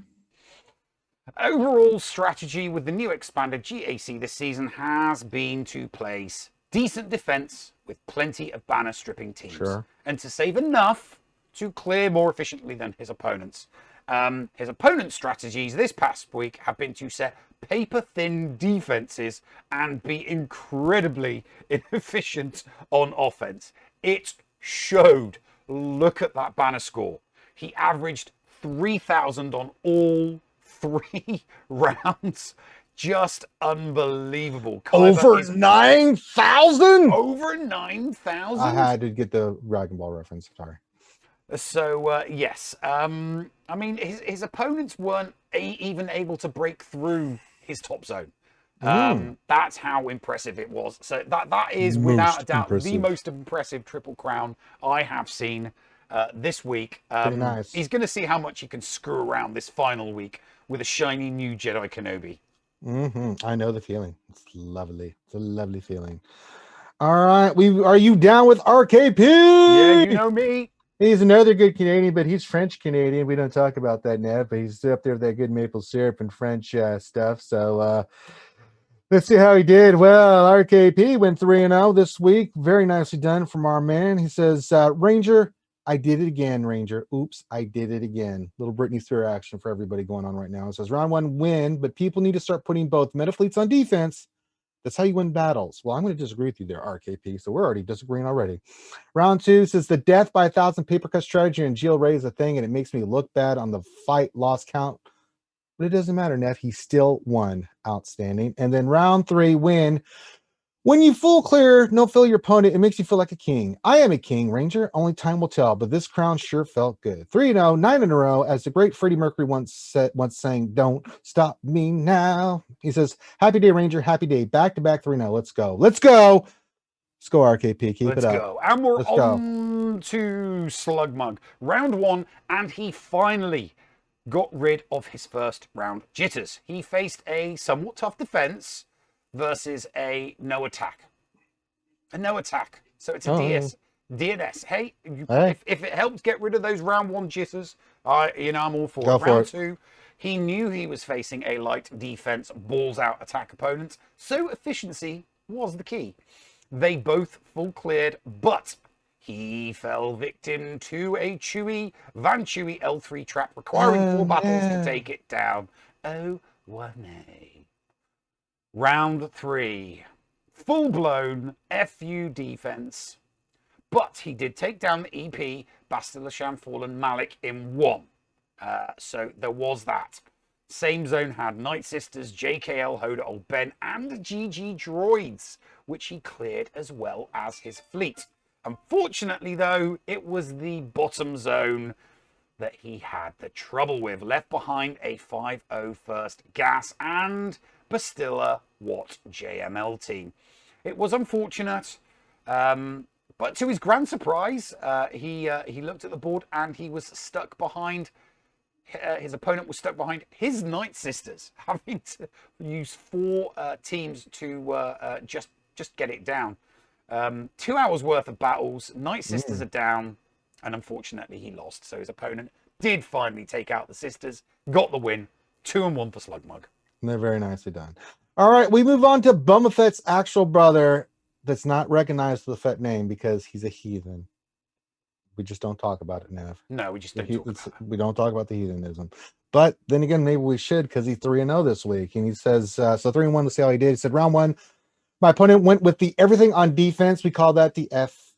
Overall strategy with the new expanded GAC this season has been to place decent defense with plenty of banner stripping teams. Sure. And to save enough to clear more efficiently than his opponents. His opponent's strategies this past week have been to set paper-thin defenses and be incredibly inefficient on offense. It showed. Look at that banner score. He averaged 3,000 on all 3 rounds. Just unbelievable. Over 9,000? Over 9,000? I had to get the Dragon Ball reference. Sorry. So, yes. I mean, his opponents weren't even able to break through his top zone. That's how impressive it was. So that is, without a doubt, the most impressive Triple Crown I have seen this week. Nice. He's going to see how much he can screw around this final week with a shiny new Jedi Kenobi. I know the feeling. It's lovely. It's a lovely feeling. All right. Are you down with RKP? Yeah, you know me. He's another good Canadian, but he's French Canadian. We don't talk about that now, but he's up there with that good maple syrup and French stuff. So let's see how he did. Well, RKP went 3-0 this week. Very nicely done from our man. He says, Ranger, I did it again, Ranger. Oops, I did it again. Little Britney Spears action for everybody going on right now. It says round 1 win, but people need to start putting both meta fleets on defense. That's how you win battles. Well, I'm going to disagree with you there, RKP. So we're already disagreeing already. Round 2 says the death by 1,000 paper cut strategy and GL is a thing, and it makes me look bad on the fight loss count. But it doesn't matter, Neff. He still won. Outstanding. And then round 3 win. When you full clear, no fill your opponent, it makes you feel like a king. I am a king, Ranger. Only time will tell, but this crown sure felt good. 3-0, 9 in a row, as the great Freddie Mercury once sang, don't stop me now. He says, happy day, Ranger, happy day. Back-to-back 3-0. Let's go. Let's go. Let's go, RKP. Keep it up. Let's go. And we're on to Slugmug. Round 1, and he finally got rid of his first round jitters. He faced a somewhat tough defense versus a no attack. A no attack. So it's a DNS. Hey, if it helps get rid of those round 1 jitters, I'm all for it. Round 2, he knew he was facing a light defense, balls out attack opponent, so efficiency was the key. They both full cleared, but he fell victim to a Van Chewy L3 trap, requiring 4 battles to take it down. Oh, 1A. Round 3, full-blown FU defense. But he did take down the EP, Bastila Shamfall and Malik in 1. So there was that. Same zone had Night Sisters, JKL, Hoda, Old Ben, and GG Droids, which he cleared as well as his fleet. Unfortunately, though, it was the bottom zone that he had the trouble with. Left behind a 5-0 first gas and Bastilla Watt JML team. It was unfortunate, but to his grand surprise, he looked at the board and he was stuck behind. His opponent was stuck behind his Night Sisters, having to use 4 teams to just get it down. 2 hours worth of battles. Night Sisters are down, and unfortunately he lost. So his opponent did finally take out the Sisters, got the win. 2-1 for Slugmug. They're very nicely done. All right, we move on to Boba Fett's actual brother that's not recognized with the Fett name because he's a heathen. We just don't talk about it, Nev. No, we just don't talk about it. We don't talk about the heathenism. But then again, maybe we should because he's 3-0 this week. And he says, so 3-1, let's see how he did. He said, round 1, my opponent went with the everything on defense. We call that the F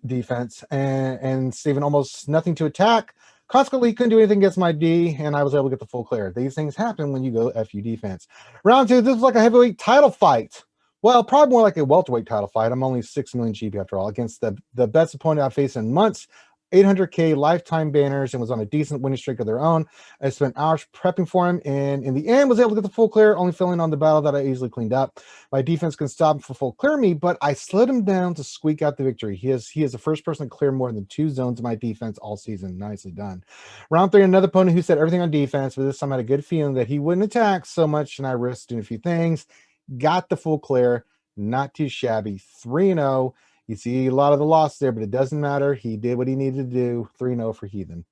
defense. And Steven almost nothing to attack. Consequently, couldn't do anything against my D, and I was able to get the full clear. These things happen when you go FU defense. Round 2, this was like a heavyweight title fight. Well, probably more like a welterweight title fight. I'm only 6 million GP after all, against the best opponent I've faced in months. 800K lifetime banners and was on a decent winning streak of their own. I spent hours prepping for him, and in the end was able to get the full clear, only filling on the battle that I easily cleaned up. My defense can stop him for full clear me, but I slid him down to squeak out the victory. He is the first person to clear more than 2 zones of my defense all season. Nicely done. Round 3, another opponent who said everything on defense, but this time I had a good feeling that he wouldn't attack so much, and I risked doing a few things. Got the full clear. Not too shabby. 3-0. You see a lot of the loss there, but it doesn't matter. He did what he needed to do. 3-0 for Heathen.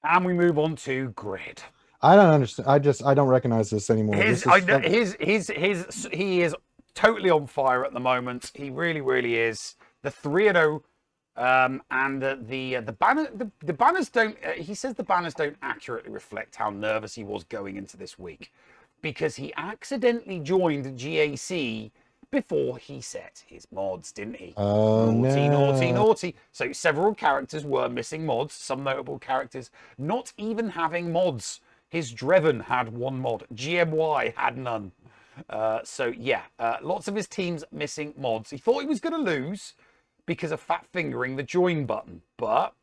And we move on to Grid. I don't understand. I don't recognize this anymore. His, This I is know, he is totally on fire at the moment. He really, really is. The 3-0, and the banners don't. He says the banners don't accurately reflect how nervous he was going into this week, because he accidentally joined GAC before he set his mods, didn't he? Oh Naughty, no. naughty, naughty. So several characters were missing mods. Some notable characters not even having mods. His Dreven had one mod. GMY had none. So yeah, lots of his teams missing mods. He thought he was going to lose because of fat fingering the join button, but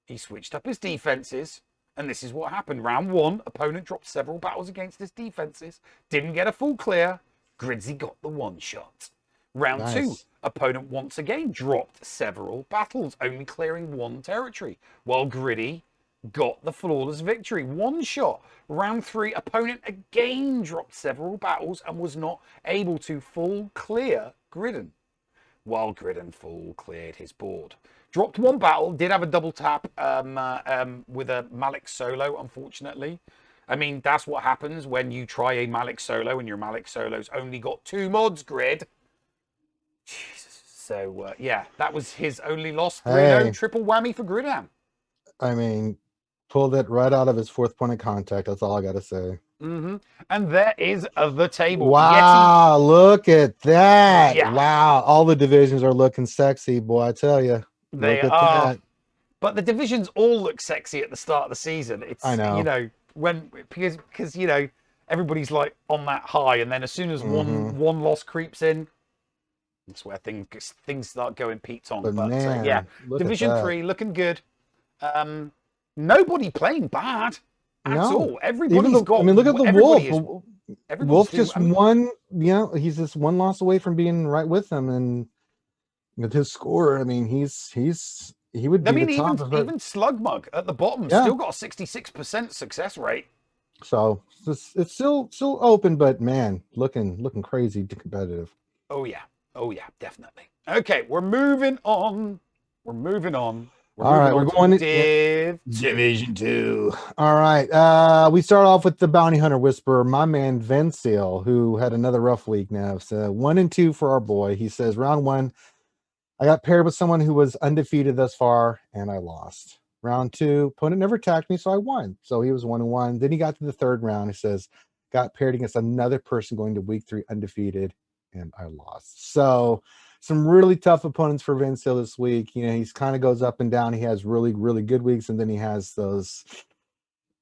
he switched up his defenses, and this is what happened. Round 1, opponent dropped several battles against his defenses, didn't get a full clear. Gridsy got the one shot. Round 2, opponent once again dropped several battles, only clearing one territory, while Griddy got the flawless victory. One shot. Round 3, opponent again dropped several battles and was not able to full clear Gridden, while Gridden full cleared his board. Dropped one battle, did have a double tap with a Malik solo, unfortunately. I mean, that's what happens when you try a Malik solo and your Malik solo's only got 2 mods, Grid. Jesus. So, yeah, that was his only loss. 3-0, triple whammy for Gridham. I mean, pulled it right out of his 4th point of contact. That's all I got to say. And there is the table. Wow, look at that. Yeah. Wow, all the divisions are looking sexy, boy, I tell you. They look at are. that. But the divisions all look sexy at the start of the season. It's, I know. you know, because you know, everybody's like on that high, and then as soon as one loss creeps in, that's where things start going Pete Tong. But man, yeah, Division 3 looking good. Nobody playing bad at all. Everybody's got. I mean, look at the Wolf. Wolf just won. You know, he's just one loss away from being right with them, and with his score, I mean, he would be the top of it. Even Slugmug at the bottom still got a 66% success rate. So it's still open, but man, looking crazy competitive. Oh yeah, definitely. Okay, we're moving on. All right, we're going to Division 2. All right, we start off with the Bounty Hunter Whisperer, my man Vencil, who had another rough week now. So 1 and 2 for our boy. He says, round 1, I got paired with someone who was undefeated thus far, and I lost. Round 2, opponent never attacked me, so I won. So he was 1 and 1. Then he got to the 3rd round. He says, got paired against another person going to week 3 undefeated, and I lost. So some really tough opponents for Vencil this week. You know, he's kind of goes up and down. He has really, really good weeks, and then he has those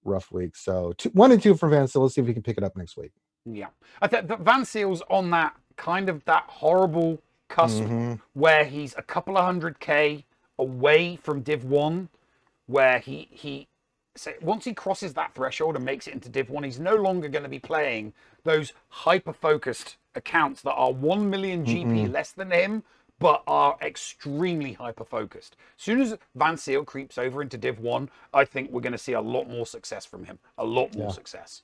rough weeks. So 1 and 2 for Vencil. Let's see if we can pick it up next week. Yeah, I think that Vencil's on that kind of that horrible cusp where he's a couple of 100K away from Div 1, where he once he crosses that threshold and makes it into Div 1, he's no longer going to be playing those hyper-focused accounts that are 1 million GP less than him, but are extremely hyper-focused. As soon as Vencil creeps over into Div 1, I think we're going to see a lot more success from him. A lot more success.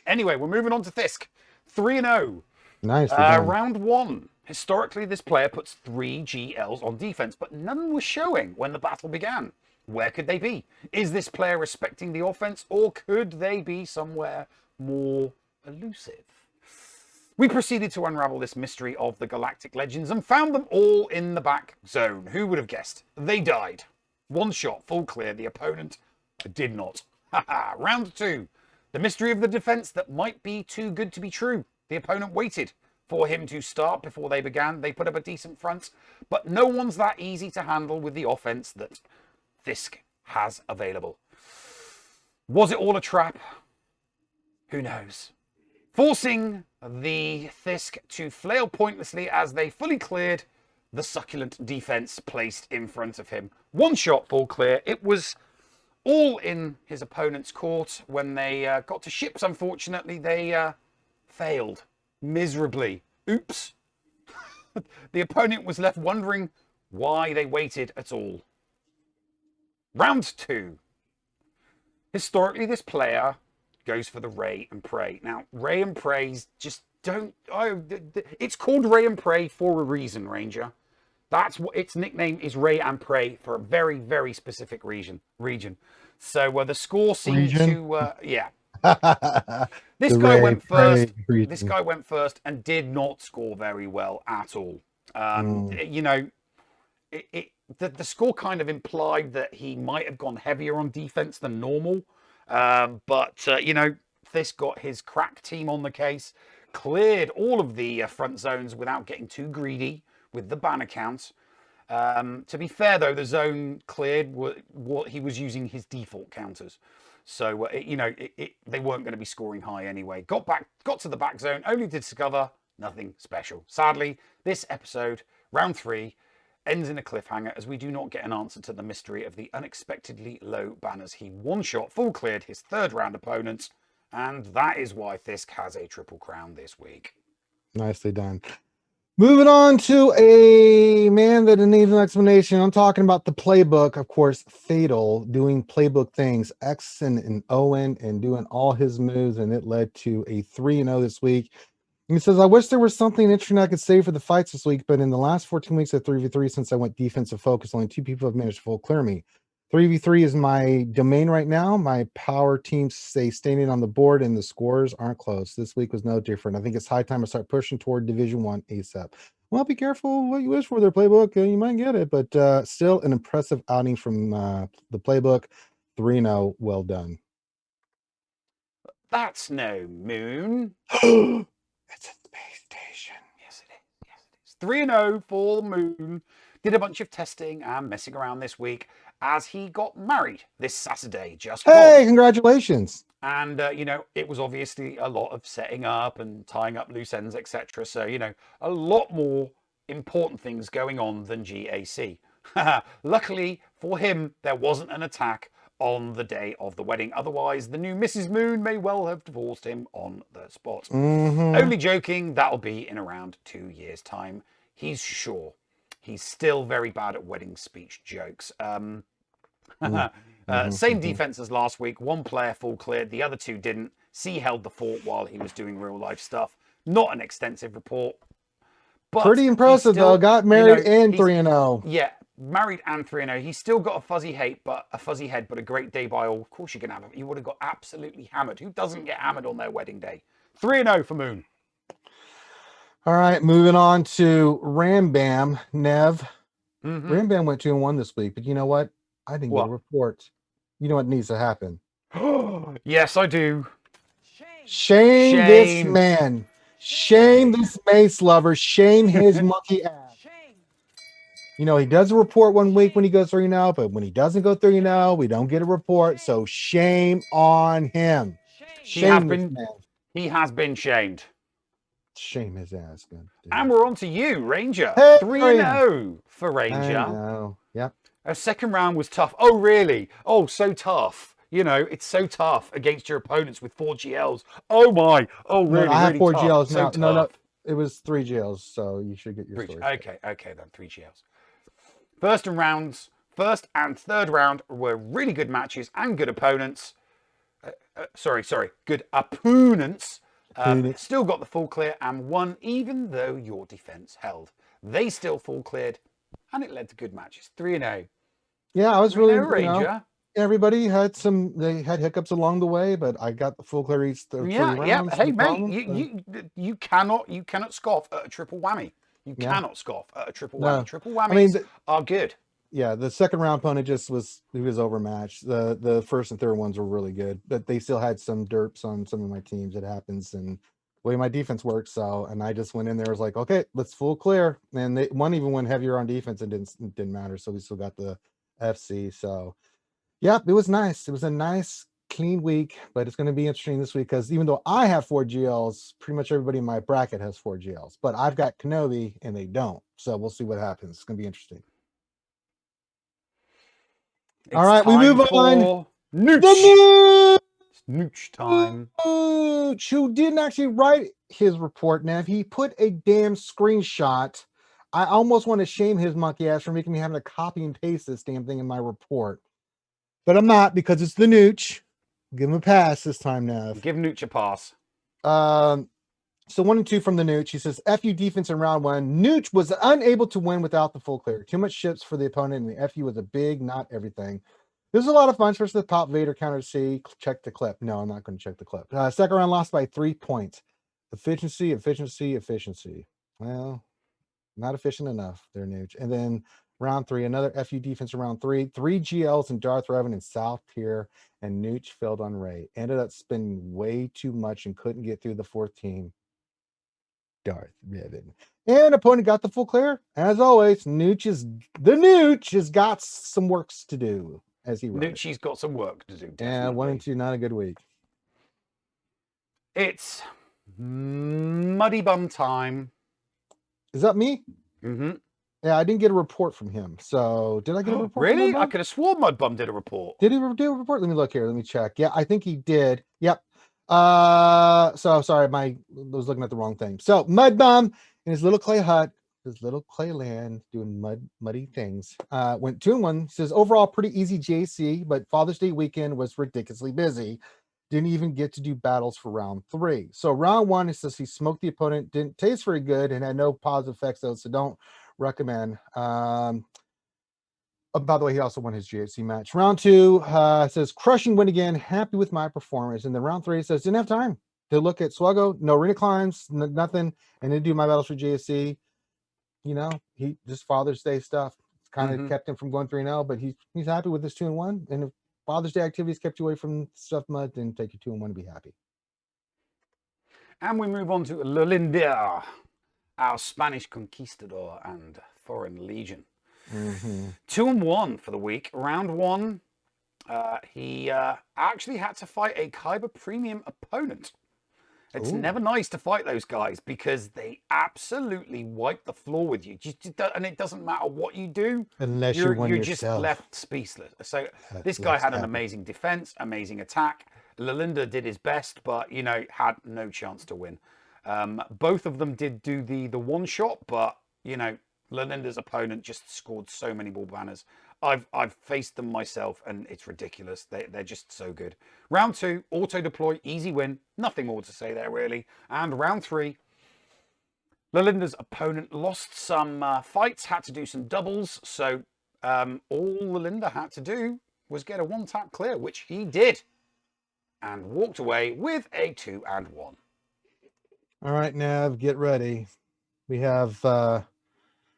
Anyway, we're moving on to Fisk. 3-0. Nice. Round 1. Historically, this player puts 3 GLs on defense, but none was showing when the battle began. Where could they be? Is this player respecting the offense, or could they be somewhere more elusive? We proceeded to unravel this mystery of the Galactic Legends and found them all in the back zone. Who would have guessed? They died. 1 shot, full clear. The opponent did not. Round 2. The mystery of the defense that might be too good to be true. The opponent waited for him to start before they began. They put up a decent front, but no one's that easy to handle with the offense that Fisk has available. Was it all a trap? Who knows? Forcing the Fisk to flail pointlessly as they fully cleared the succulent defense placed in front of him. 1 shot, full clear. It was all in his opponent's court. When they got to ships, unfortunately, they failed miserably. Oops. The opponent was left wondering why they waited at all. Round 2. Historically, this player goes for the Ray and Pray. Now, Ray and Prays just don't... it's called Ray and Pray for a reason, Ranger. That's what its nickname is, Ray and Pray, for a very, very specific region. So the score seemed to... yeah. This The guy Ray went Prey first. greeting. This guy went first and did not score very well at all. Mm. You know, the score kind of implied that he might have gone heavier on defense than normal. But you know, this got his crack team on the case, cleared all of the front zones without getting too greedy with the banner count. To be fair, though, the zone cleared what he was using his default counters. So, you know, they weren't going to be scoring high anyway. Got to the back zone, only to discover nothing special. Sadly, this episode, round 3, ends in a cliffhanger as we do not get an answer to the mystery of the unexpectedly low banners. He one-shot, full cleared his third round opponents, and that is why Fisk has a triple crown this week. Nicely done. Moving on to a man that needs an explanation. I'm talking about the playbook, of course, Fatal, doing playbook things, X and Owen, and doing all his moves, and it led to a 3-0 this week. And he says, I wish there was something interesting I could say for the fights this week, but in the last 14 weeks of 3v3, since I went defensive focus, only 2 people have managed to full clear me. 3v3 is my domain right now. My power teams stay standing on the board and the scores aren't close. This week was no different. I think it's high time I start pushing toward Division 1 ASAP. Well, be careful what you wish for their playbook. You might get it, but still an impressive outing from the playbook. 3-0, well done. That's no moon. It's a space station. Yes, it is. Yes, it is. 3-0 for Moon. Did a bunch of testing and messing around this week as he got married this Saturday. Just Hey, gone. congratulations. And, you know, it was obviously a lot of setting up and tying up loose ends, etc. So, you know, a lot more important things going on than GAC. Luckily for him, there wasn't an attack on the day of the wedding. Otherwise, the new Mrs. Moon may well have divorced him on the spot. Only joking, that'll be in around 2 years' time. He's sure. He's still very bad at wedding speech jokes. Same defense as last week. 1 player full cleared, the other 2 didn't. C held the fort while he was doing real life stuff. Not an extensive report. But pretty impressive, still, though. Got married, you know, and 3-0. Yeah, married and 3-0. He's still got a fuzzy head, but a great day by all. Of course, you can have him. You would have got absolutely hammered. Who doesn't get hammered on their wedding day? 3-0 for Moon. All right, moving on to Rambam, Nev. Rambam went 2-1 this week, but you know what? I didn't get a report. You know what needs to happen? Yes, I do. Shame this man. Shame this mace lover. Shame his monkey ass. You know, he does a report 1 week when he goes 3-0, but when he doesn't go 3-0, we don't get a report. So shame on him. Shame this man. He has been shamed. Shame his ass. And we're on to you, Ranger. Hey, 3-0 for Ranger. I know. Yep. Our second round was tough. Oh, really? Oh, so tough. You know, it's so tough against your opponents with 4 GLs. Oh, my. Oh, really? No, I have 4 tough. GLs so now. tough. No, it was 3 GLs, so you should get your story. Okay, then 3 GLs. First and third round were really good matches and good opponents. Good opponents. Still got the full clear and won, even though your defense held. They still full cleared, and it led to good matches. 3-0. Yeah, I was really Ranger. Everybody had they had hiccups along the way, but I got the full clear each 3 rounds. Yeah. Hey, mate, you cannot scoff at a triple whammy. You cannot scoff at a triple whammy. Triple whammies are good. Yeah, the second round opponent he was overmatched. The first and third ones were really good, but they still had some derps on some of my teams. It happens, and the way my defense works. And I just went in there, was like, okay, let's full clear. And one even went heavier on defense and didn't matter. So we still got the FC. So yeah, it was nice. It was a nice, clean week, but it's going to be interesting this week because even though I have 4 GLs, pretty much everybody in my bracket has 4 GLs, but I've got Kenobi and they don't. So we'll see what happens. It's going to be interesting. All right, we move on. Nooch. It's Nooch time. Nooch, who didn't actually write his report, Nev. He put a damn screenshot. I almost want to shame his monkey ass for making me having to copy and paste this damn thing in my report. But I'm not, because it's the Nooch. Give him a pass this time, Nev. Give Nooch a pass. So 1 and 2 from the Nooch. He says, FU defense in round 1. Nooch was unable to win without the full clear. Too much ships for the opponent, and the FU was a big, not everything. This is a lot of fun. First, the Pop Vader counter C. Check the clip. No, I'm not going to check the clip. Second round lost by 3 points. Efficiency, efficiency, efficiency. Well, not efficient enough there, Nooch. And then round 3, another FU defense in round 3. 3 GLs and Darth Revan in South Tier, and Nooch failed on Ray. Ended up spending way too much and couldn't get through the 4th team. Darth Revan. And opponent got the full clear. As always, Nooch has got some works to do. As he wrote Nucci's got some work to do. Definitely. And 1 and 2, not a good week. It's muddy bum time. Is that me? Mm-hmm. Yeah, I didn't get a report from him. So did I get a report? Really? I could have sworn Mudbum did a report. Did he do a report? Let me look here. Let me check. Yeah, I think he did. Yep. So sorry, I was looking at the wrong thing. So Mudbum in his little clay hut, his little clay land, doing muddy things. Went 2-1. Says overall pretty easy JC, but Father's Day weekend was ridiculously busy. Didn't even get to do battles for round 3. So round 1, he says he smoked the opponent, didn't taste very good, and had no positive effects though. So don't recommend. Oh, by the way, he also won his GHC match. Round 2 says crushing win again. Happy with my performance. And then round 3 says didn't have time to look at SWGOH. No arena climbs, nothing, and didn't do my battles for GHC. You know, he just Father's Day stuff kind of kept him from going 3-0, but he's happy with this 2-1. And if Father's Day activities kept you away from stuff mud, then take your 2-1 to be happy. And we move on to Lulindia, our Spanish conquistador and foreign legion. 2-1 for the week. Round 1, he actually had to fight a Kyber premium opponent. It's never nice to fight those guys because they absolutely wipe the floor with you. And it doesn't matter what you do. Unless you're just left speechless. So this guy had an amazing defense, amazing attack. Lulinda did his best, but, you know, had no chance to win. Both of them did do the one shot, but, you know, Lulinda's opponent just scored so many ball banners. I've faced them myself, and it's ridiculous. They're just so good. Round 2, auto deploy, easy win. Nothing more to say there, really. And round 3, Lulinda's opponent lost some fights, had to do some doubles. So all Lulinda had to do was get a 1-tap clear, which he did, and walked away with a 2-1. All right, Nav, get ready. We have the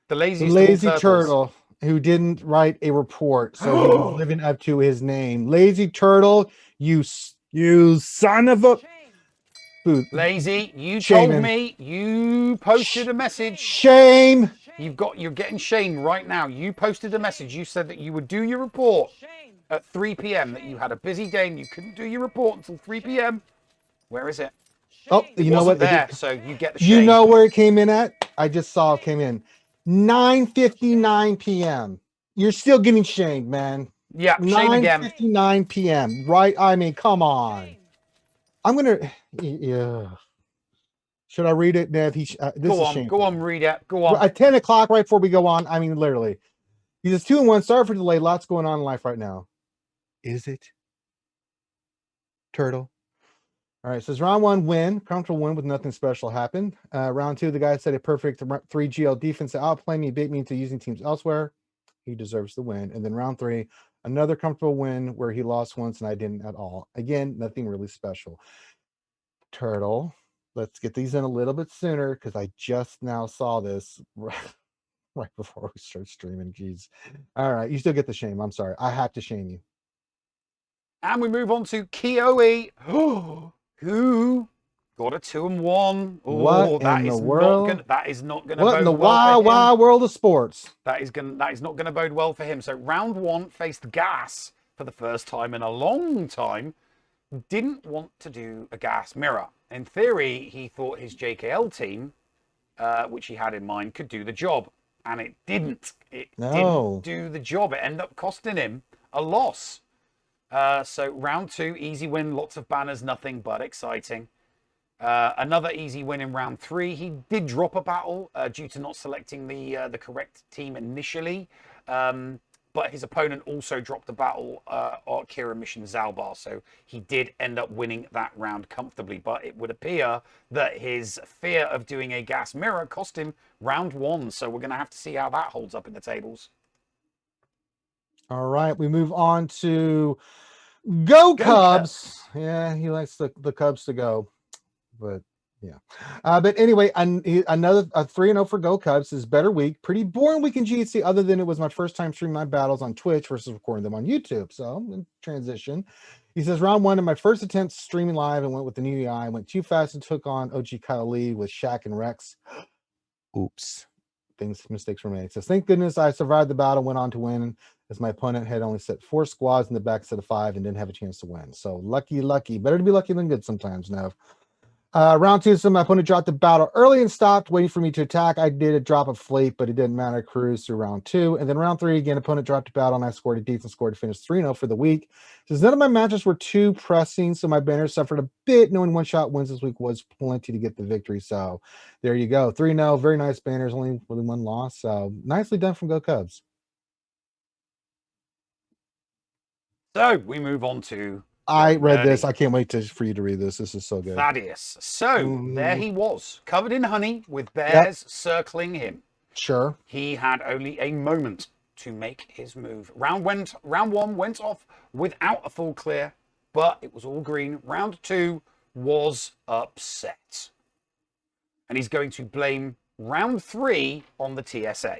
lazy turtle who didn't write a report, so he was living up to his name. Lazy Turtle, you son of a... Lazy, you told me, you posted a message. Shame. You're getting shamed right now. You posted a message. You said that you would do your report at 3 p.m., that you had a busy day and you couldn't do your report until 3 p.m. Where is it? Oh, you know what? There, so you get the shame. You know where it came in at? I just saw it came in. 9:59 p.m. You're still getting shamed, man. Yeah, shame again. 9:59 p.m. Right? I mean, come on. I'm gonna. Yeah. Should I read it, Nev? Go on, read it. Go on. At 10 o'clock, right before we go on. I mean, literally. He says 2-1. Sorry for the delay. Lots going on in life right now. Is it? Turtle. All right, says round 1 win, comfortable win with nothing special happened. Round 2, the guy said a perfect 3 GL defense to outplay me, bait me into using teams elsewhere. He deserves the win. And then round 3, another comfortable win where he lost once and I didn't at all. Again, nothing really special. Turtle, let's get these in a little bit sooner because I just now saw this right before we start streaming. Jeez. All right, you still get the shame. I'm sorry. I have to shame you. And we move on to Kioi. Who got a 2-1? Oh, that is not gonna. What in the wild world of sports? That is not gonna bode well for him. So round 1 faced Gas for the first time in a long time. Didn't want to do a Gas mirror. In theory, he thought his JKL team, which he had in mind, could do the job, and it didn't. It didn't do the job. It ended up costing him a loss. So round 2, easy win, lots of banners, nothing but exciting. Another easy win in round 3. He did drop a battle due to not selecting the correct team initially. But his opponent also dropped a battle on Kira Mission Zalbar. So he did end up winning that round comfortably. But it would appear that his fear of doing a Gas mirror cost him round 1. So we're going to have to see how that holds up in the tables. All right, we move on to Go Cubs. Yeah, he likes the Cubs to go, but yeah. But anyway, another 3-0 for Go Cubs. Is better week. Pretty boring week in GAC, other than it was my first time streaming my battles on Twitch versus recording them on YouTube. So I'm in transition. He says, round one of my first attempt streaming live and went with the new UI. Went too fast and took on OG Kyle Lee with Shaq and Rex. Oops. Mistakes were made. So thank goodness I survived the battle, went on to win, as my opponent had only set 4 squads in the back set of 5 and didn't have a chance to win. So lucky. Better to be lucky than good sometimes, Nev. Round 2, so my opponent dropped the battle early and stopped waiting for me to attack. I did a drop of fleet, but it didn't matter. Cruise through round 2. And then round 3, again, opponent dropped the battle and I scored a decent score to finish 3-0 for the week. Since none of my matches were too pressing, so my banner suffered a bit, knowing one-shot wins this week was plenty to get the victory. So there you go. 3-0, very nice banners, only really 1 loss. So nicely done from Go Cubs. So we move on to... I read this. I can't wait for you to read this. This is so good. Thaddeus. So there he was, covered in honey with bears circling him. Sure. He had only a moment to make his move. Round 1 went off without a full clear, but it was all green. Round 2 was upset. And he's going to blame round 3 on the TSA.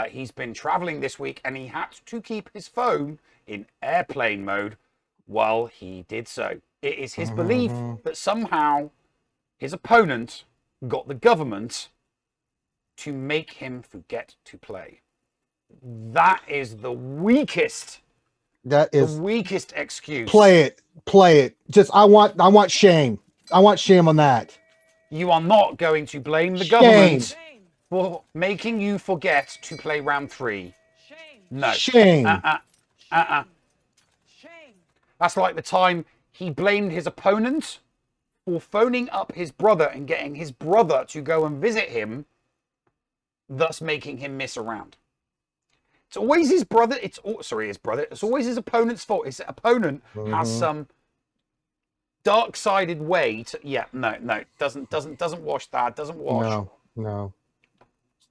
He's been traveling this week and he had to keep his phone in airplane mode while he did so. It is his belief that somehow his opponent got the government to make him forget to play. That is the weakest. That is the weakest excuse. Play it. Just I want shame. I want shame on that. You are not going to blame the government for making you forget to play round 3. No. Shame. That's like the time he blamed his opponent for phoning up his brother and getting his brother to go and visit him, thus making him miss a round. It's always his brother. It's always his opponent's fault. His opponent has some dark-sided way to. Yeah, no, doesn't wash that. Doesn't wash. No.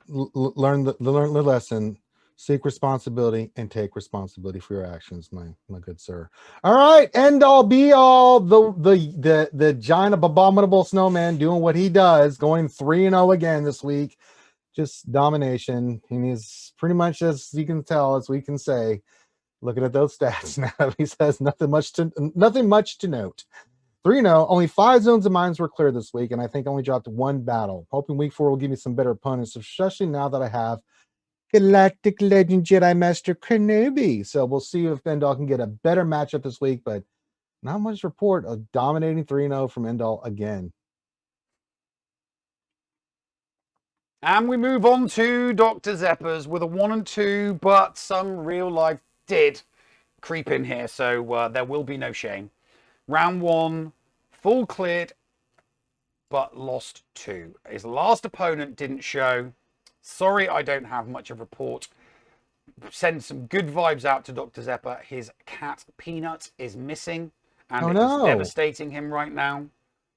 Learn the lesson. Seek responsibility and take responsibility for your actions, my good sir. All right, end all be all, the giant abominable snowman doing what he does, going 3-0 again this week. Just domination. And he's pretty much, as you can tell, as we can say, looking at those stats now, he says nothing much to note. 3-0, only 5 zones of mines were cleared this week, and I think only dropped 1 battle. Hoping week 4 will give me some better opponents, especially now that I have Galactic Legend Jedi Master Kenobi. So we'll see if Endall can get a better matchup this week, but not much report of dominating 3-0 from Endall again. And we move on to Dr. Zeppers with a 1 and 2, but some real life did creep in here, so there will be no shame. Round 1, full cleared, but lost 2. His last opponent didn't show. Sorry, I don't have much of a report. Send some good vibes out to Dr. Zepper. His cat, Peanut, is missing, and it's devastating him right now.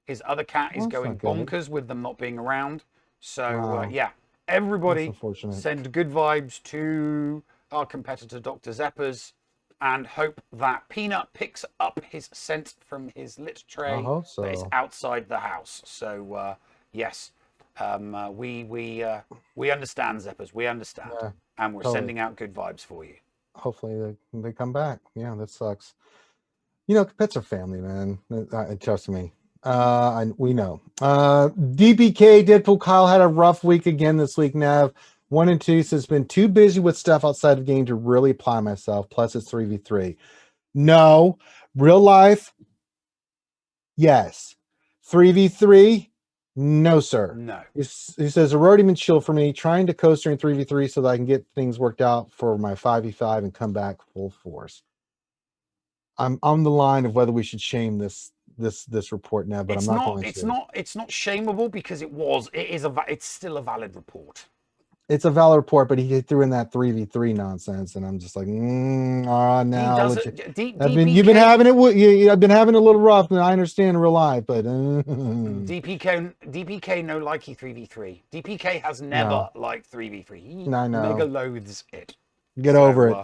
His other cat is going bonkers with them not being around. So, yeah, everybody send good vibes to our competitor, Dr. Zeppers, and hope that Peanut picks up his scent from his lit tray that is outside the house. So, yes. We understand, Zeppers. We understand, and we're sending out good vibes for you. Hopefully they come back. Yeah, that sucks. You know, pets are family, man. Trust me. We know. DPK Deadpool Kyle had a rough week again this week. Nav 1 and 2 says been too busy with stuff outside of game to really apply myself. Plus, it's 3v3. No, real life. Yes, 3v3. No, sir. No. He says, already been chill for me, trying to coast during 3v3 so that I can get things worked out for my 5v5 and come back full force. I'm on the line of whether we should shame this report now, but I'm not going to. It's not shameable because it's still a valid report. It's a valid report, but he threw in that 3v3 nonsense, and I'm just like, now you've been having it. I've been having it a little rough, and I understand in real life, but DPK no likey 3v3. DPK has never liked 3v3. He mega loathes it. Get over it.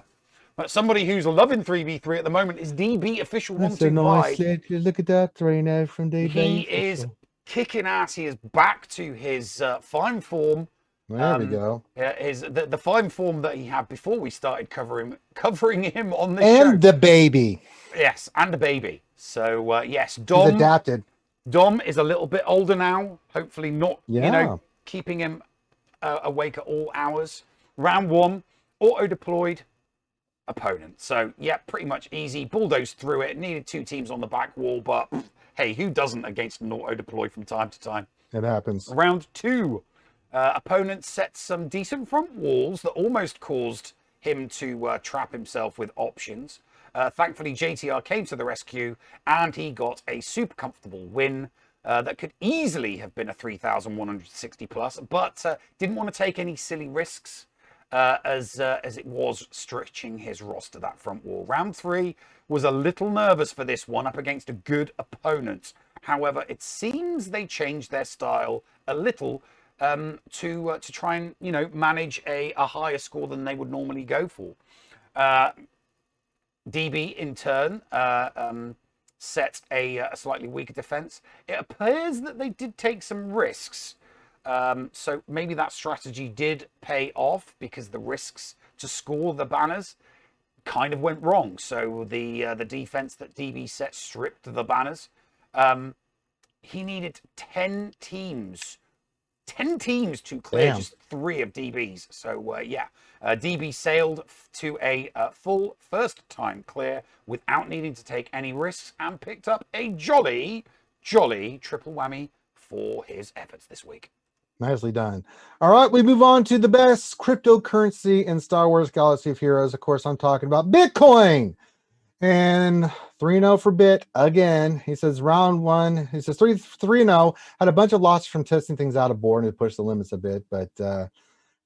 But somebody who's loving 3v3 at the moment is DB Official That's a 125. nice look at that 3-0 from DB. He is kicking ass. He is back to his fine form. There we go. The fine form that he had before we started covering him on the show. And the baby. Yes, and the baby. So yes, He's Dom. adapted. Dom is a little bit older now. Hopefully not, Yeah. keeping him awake at all hours. Round 1, auto-deployed opponent. So, yeah, pretty much easy. Bulldozed through it. Needed 2 teams on the back wall, but hey, who doesn't against an auto-deploy from time to time? It happens. Round 2, opponent set some decent front walls that almost caused him to trap himself with options. Thankfully, JTR came to the rescue, and he got a super comfortable win that could easily have been a 3,160 plus, but didn't want to take any silly risks as it was stretching his roster, that front wall. Round 3 was a little nervous for this one up against a good opponent. However, it seems they changed their style a little to try and manage a higher score than they would normally go for. DB in turn set a slightly weaker defense. It appears that they did take some risks, so maybe that strategy did pay off because the risks to score the banners kind of went wrong. So the defense that DB set stripped the banners. He needed 10 teams to clear just 3 of DB's. So yeah, DB sailed to a full first-time clear without needing to take any risks and picked up a jolly triple whammy for his efforts this week. Nicely done. All right, we move on to the best cryptocurrency in Star Wars Galaxy of Heroes. Of course, I'm talking about Bitcoin. And 3-0 for Bit again. He says round 1. He says 3-0. Had a bunch of losses from testing things out of board and it pushed the limits a bit, but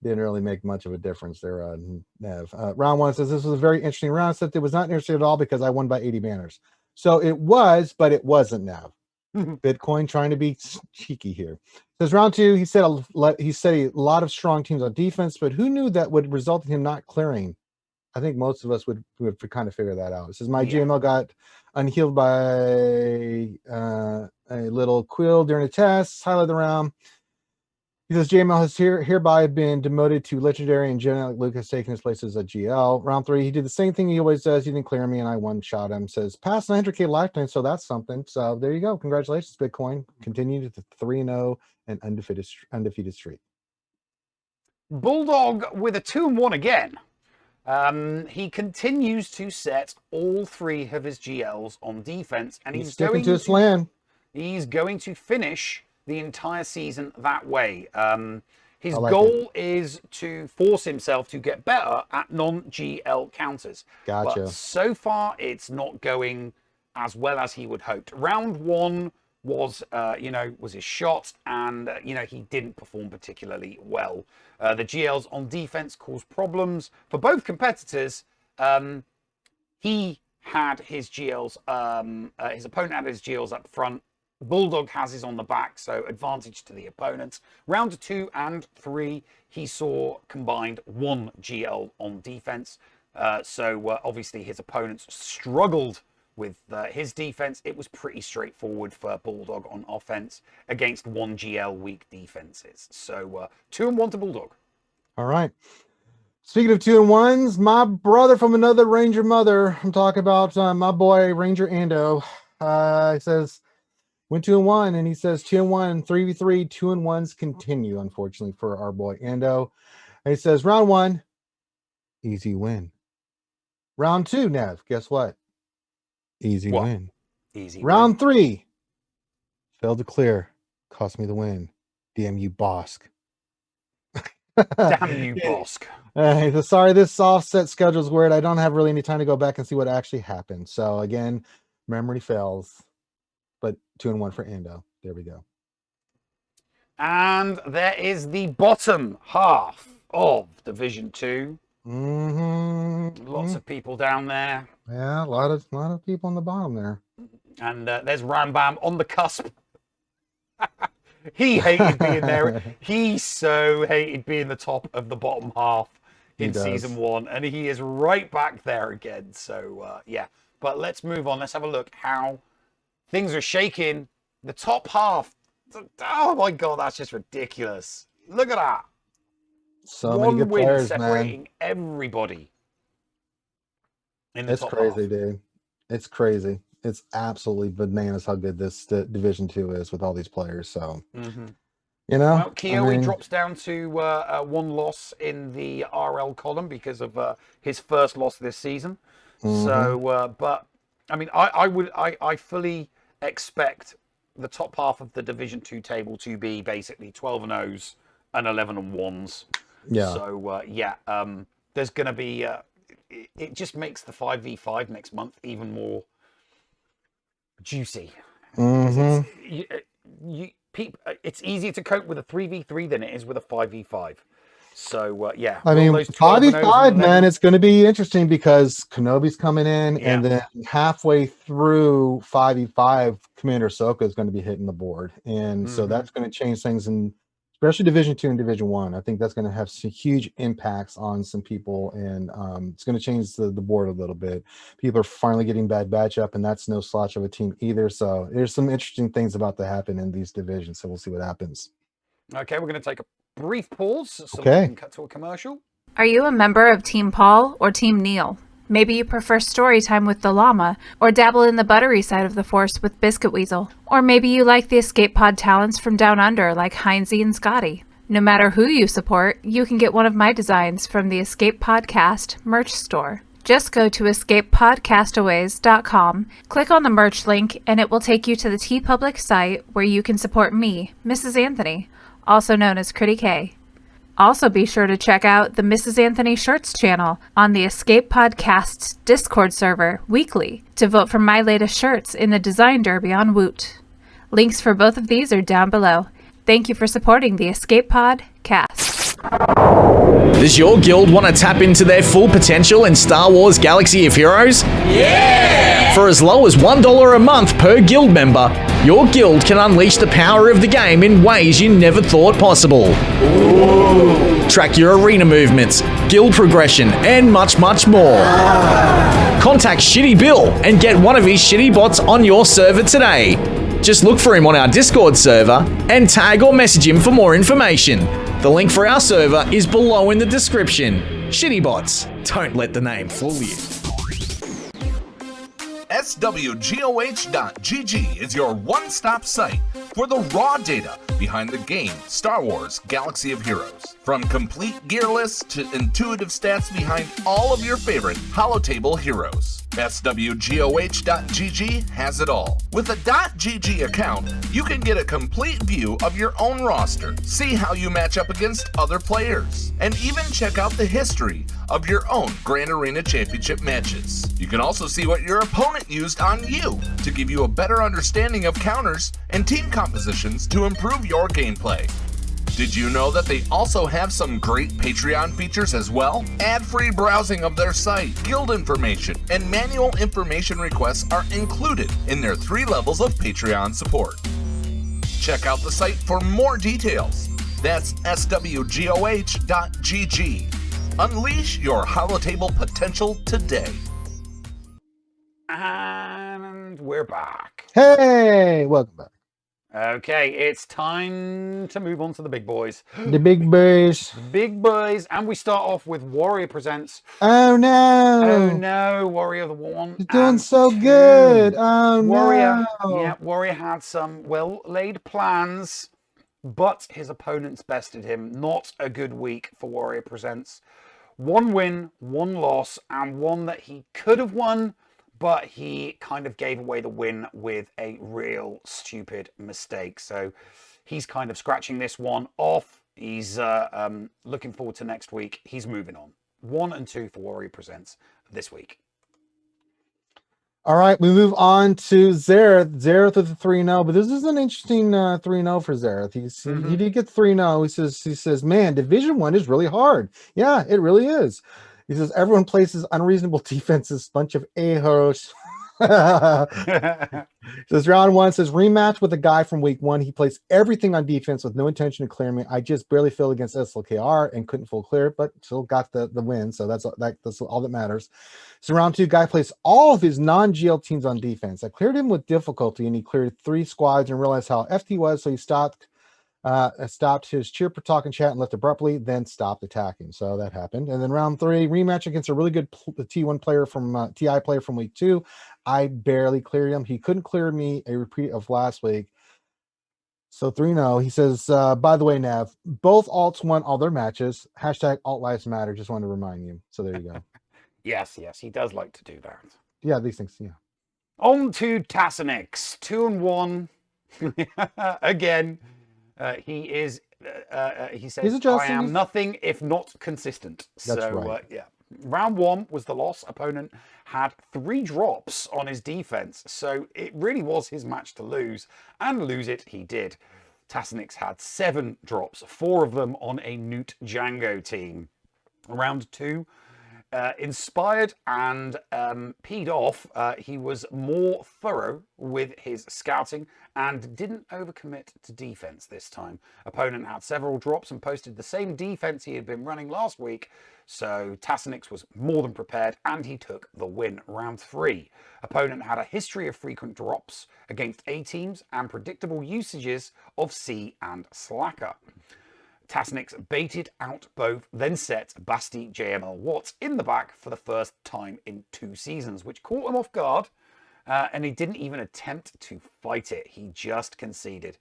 didn't really make much of a difference there. Nev. Round 1 says this was a very interesting round. Except it was not interesting at all because I won by 80 banners. So it was, but it wasn't. Nev. Bitcoin trying to be cheeky here. Says round 2. He said a lot of strong teams on defense, but who knew that would result in him not clearing? I think most of us would kind of figure that out. It says my GML got unhealed by a little quill during a test. Highlight the round. He says JML has hereby been demoted to legendary, and General Luke has taken his place as a GL. Round 3, he did the same thing he always does. He didn't clear me, and I one-shot him. Says past 900K lifetime, so that's something. So there you go. Congratulations, Bitcoin. Continue to 3-0 and undefeated streak. Bulldog with a 2-1 again. He continues to set all 3 of his GLs on defense, and he's sticking to his plan. He's going to finish the entire season that way. His goal is to force himself to get better at non-GL counters. Gotcha. But so far, it's not going as well as he would hoped. Round 1 was his shot, and he didn't perform particularly well. The GLs on defense caused problems for both competitors. He had his GLs, his opponent had his GLs up front. Bulldog has his on the back, so advantage to the opponent. Round 2 and 3, he saw combined 1 GL on defense. So obviously his opponents struggled with his defense. It was pretty straightforward for Bulldog on offense against 1 GL weak defenses. So 2-1 to Bulldog. All right. Speaking of 2-1s, my brother from another Ranger mother. I'm talking about my boy Ranger Ando. He says went 2-1, and he says 2-1, 3v3, 2-1s continue. Unfortunately for our boy Ando, and he says round 1, easy win. Round 2, Nev, guess what? Easy win. Easy round win. 3, failed to clear, cost me the win. Damn you, Bosk. Damn you, Bosk. So sorry, this offset schedule is weird. I don't have really any time to go back and see what actually happened. So again, memory fails, but 2-1 for Ando. There we go. And there is the bottom half of Division 2. Lots of people down there. Yeah, a lot of people on the bottom there. And there's Rambam on the cusp. He hated being there. He so hated being the top of the bottom half. in season 1, and he is right back there again. So yeah, but let's move on. Let's have a look how things are shaking. The top half. Oh my god, that's just ridiculous. Look at that. So many good win players, separating man. everybody. In the It's top crazy, half. dude. It's crazy. It's absolutely bananas how good this Division 2 is with all these players. So, you know, Well, Kiyoe drops down to 1 loss in the RL column because of his first loss this season. So, but I mean, I fully expect the top half of the Division 2 table to be basically 12 and 0s and 11 and 1s. Yeah. So yeah, there's going to be. It just makes the 5v5 next month even more juicy. It's easier to cope with a 3v3 than it is with a 5v5. So yeah, I mean, 5v5, man, it's going to be interesting because Kenobi's coming in, and then halfway through 5v5, Commander Ahsoka is going to be hitting the board, and so that's going to change things, and especially Division 2 and Division 1. I think that's going to have some huge impacts on some people, and it's going to change the board a little bit. People are finally getting bad matchup, and that's no slouch of a team either. So there's some interesting things about to happen in these divisions. So we'll see what happens. Okay, we're going to take a brief pause so we can cut to a commercial. Are you a member of Team Paul or Team Neil? Maybe you prefer story time with the llama, or dabble in the buttery side of the force with Biscuit Weasel. Or maybe you like the escape pod talents from Down Under like Heinzie and Scotty. No matter who you support, you can get one of my designs from the Escape Podcast merch store. Just go to escapepodcastaways.com, click on the merch link, and it will take you to the TeePublic site where you can support me, Mrs. Anthony, also known as Critty K. Also be sure to check out the Mrs. Anthony Shirts channel on the Escape Podcast's Discord server weekly to vote for my latest shirts in the Design Derby on Woot. Links for both of these are down below. Thank you for supporting the Escape Podcast. Does your guild want to tap into their full potential in Star Wars Galaxy of Heroes? Yeah! For as low as $1 a month per guild member, your guild can unleash the power of the game in ways you never thought possible. Ooh. Track your arena movements, guild progression, and much, much more. Contact Shitty Bill and get one of his shitty bots on your server today. Just look for him on our Discord server and tag or message him for more information. The link for our server is below in the description. Shitty bots, don't let the name fool you. SWGOH.GG is your one-stop site for the raw data behind the game Star Wars Galaxy of Heroes. From complete gear lists to intuitive stats behind all of your favorite holotable heroes. SWGOH.GG has it all. With a .GG account, you can get a complete view of your own roster, see how you match up against other players, and even check out the history of your own Grand Arena Championship matches. You can also see what your opponent used on you to give you a better understanding of counters and team compositions to improve your gameplay. Did you know that they also have some great Patreon features as well? Ad-free browsing of their site, guild information, and manual information requests are included in their 3 levels of Patreon support. Check out the site for more details. That's SWGOH.GG. Unleash your holotable potential today. And we're back. Hey, welcome back. Okay, it's time to move on to the big boys. The big boys. The big boys. And we start off with Warrior Presents. Oh no. Oh no, Warrior the 1. He's doing so good. Oh Warrior, no. yeah, Warrior had some well-laid plans, but his opponents bested him. Not a good week for Warrior Presents. 1 win, 1 loss, and 1 that he could have won, but he kind of gave away the win with a real stupid mistake. So he's kind of scratching this one off. He's looking forward to next week. He's moving on. 1 and 2 for Warrior Presents this week. All right, we move on to Zareth. Zareth with a 3-0, but this is an interesting 3-0 for Zareth. He did get 3-0. He says, man, Division 1 is really hard. Yeah, it really is. He says, everyone places unreasonable defenses, bunch of a-holes. Says round one says rematch with a guy from week one. He plays everything on defense with no intention of clearing me. I just barely failed against SLKR and couldn't full clear, but still got the win. So that's all that matters. So round two, guy plays all of his non-GL teams on defense. I cleared him with difficulty, and he cleared 3 squads and realized how FT was. So he stopped his cheer per talk and chat and left abruptly, then stopped attacking. So that happened. And then round three, rematch against a really good T1 player from TI player from week 2. I barely cleared him. He couldn't clear me, a repeat of last week. So 3-0. He says, by the way, Nav, both alts won all their matches. Hashtag alt lives matter. Just wanted to remind you. So there you go. Yes, he does like to do that. Yeah, these things, yeah. On to Tassinix, 2-1. Again. He says, I am nothing if not consistent. That's right. Yeah. Round one was the loss. Opponent had 3 drops on his defense. So it really was his match to lose. And lose it he did. Tassinix had 7 drops, 4 of them on a Newt Django team. Round 2, inspired and peed off, he was more thorough with his scouting and didn't overcommit to defense this time. Opponent had several drops and posted the same defense he had been running last week, so Tassinix was more than prepared and he took the win. Round 3. Opponent had a history of frequent drops against A teams and predictable usages of C and Slacker. Tassinix baited out both, then set Basti JML Watts in the back for the first time in 2 seasons, which caught him off guard, and he didn't even attempt to fight it. He just conceded.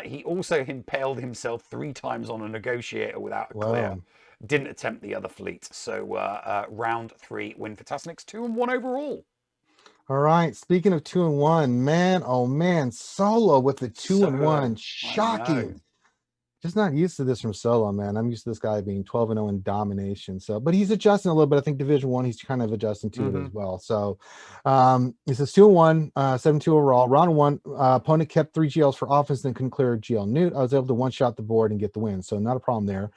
He also impaled himself 3 times on a negotiator without a clear. Didn't attempt the other fleet. So round 3 win for Tassinix, 2-1 overall. All right. Speaking of 2-1, man, oh man, Solo with the 2-1, shocking. Just not used to this from Solo, man. I'm used to this guy being 12-0 in domination. So, but he's adjusting a little bit. I think Division 1, he's kind of adjusting to it as well. So, he says 2-1, 7-2 overall. Round 1, opponent kept 3 GLs for offense, then couldn't clear GL Newt. I was able to one-shot the board and get the win. So, not a problem there.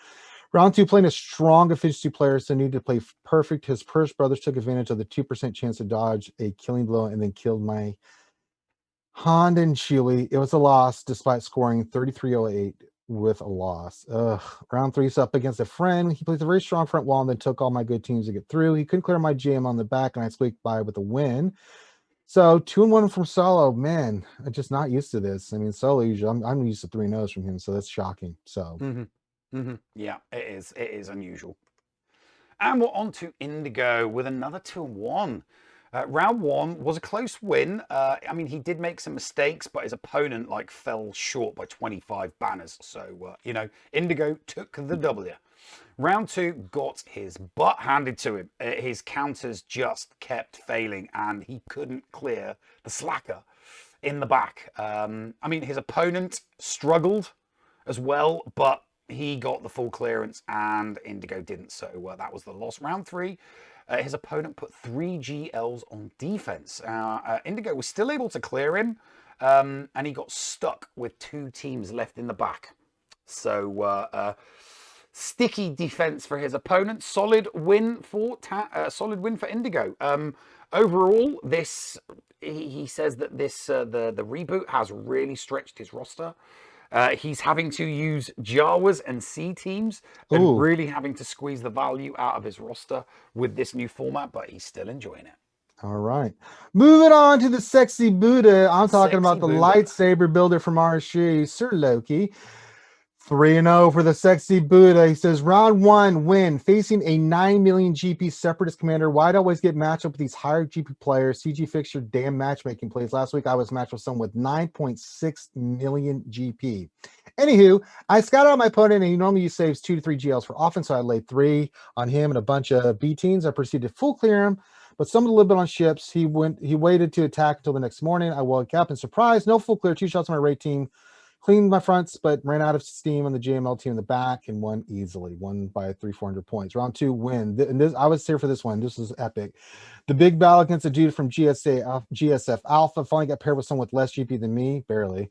Round 2, playing a strong efficiency player, so needed to play perfect. His first brothers took advantage of the 2% chance to dodge a killing blow and then killed my Honda and Chewy. It was a loss despite scoring 33-08. With a loss. Round 3 is up against a friend. He plays a very strong front wall and then took all my good teams to get through. He couldn't clear my GM on the back and I squeaked by with a win. So 2-1 from Solo. Man, I'm just not used to this. I mean, Solo usually I'm used to 3-0s from him, so that's shocking. So yeah, it is unusual. And we're on to Indigo with another 2-1. Round 1 was a close win. I mean, he did make some mistakes, but his opponent fell short by 25 banners. So, Indigo took the W. Round 2 got his butt handed to him. His counters just kept failing and he couldn't clear the Slacker in the back. I mean, his opponent struggled as well, but he got the full clearance and Indigo didn't. So that was the loss. Round 3. His opponent put 3 GLs on defense. Indigo was still able to clear him, and he got stuck with 2 teams left in the back. So sticky defense for his opponent. Solid win for Indigo. Overall, he says that the reboot has really stretched his roster. He's having to use Jawas and C teams and really having to squeeze the value out of his roster with this new format, but he's still enjoying it. All right. Moving on to the sexy Buddha. I'm talking about the lightsaber builder from RSG, Sir Loki. 3-0 for the sexy Buddha. He says, round 1 win. Facing a 9 million GP separatist commander. Why'd I always get matched up with these higher GP players? CG fixture damn matchmaking plays. Last week I was matched with someone with 9.6 million GP. Anywho, I scouted out my opponent and he normally saves 2 to 3 GLs for offense. So I laid 3 on him and a bunch of B teams. I proceeded to full clear him, but stumbled a little bit on ships. He waited to attack until the next morning. I woke up and surprised, no full clear, 2 shots on my raid team. Cleaned my fronts, but ran out of steam on the GML team in the back and won easily. Won by 300-400 points. Round 2 win. And this, I was here for this one. This was epic. The big battle against a dude from GSF Alpha finally got paired with someone with less GP than me, barely.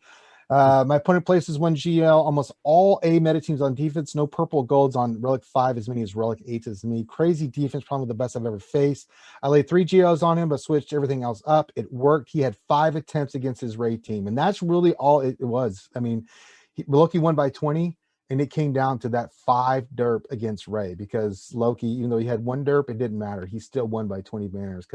My opponent places 1 GL, almost all A meta teams on defense, no purple golds on Relic 5, as many as Relic 8 as me. Crazy defense, probably the best I've ever faced. I laid 3 GLs on him, but switched everything else up. It worked. He had 5 attempts against his raid team, and that's really all it was. I mean, Loki won by 20, and it came down to that 5 derp against Ray, because Loki, even though he had 1 derp, it didn't matter. He still won by 20 banners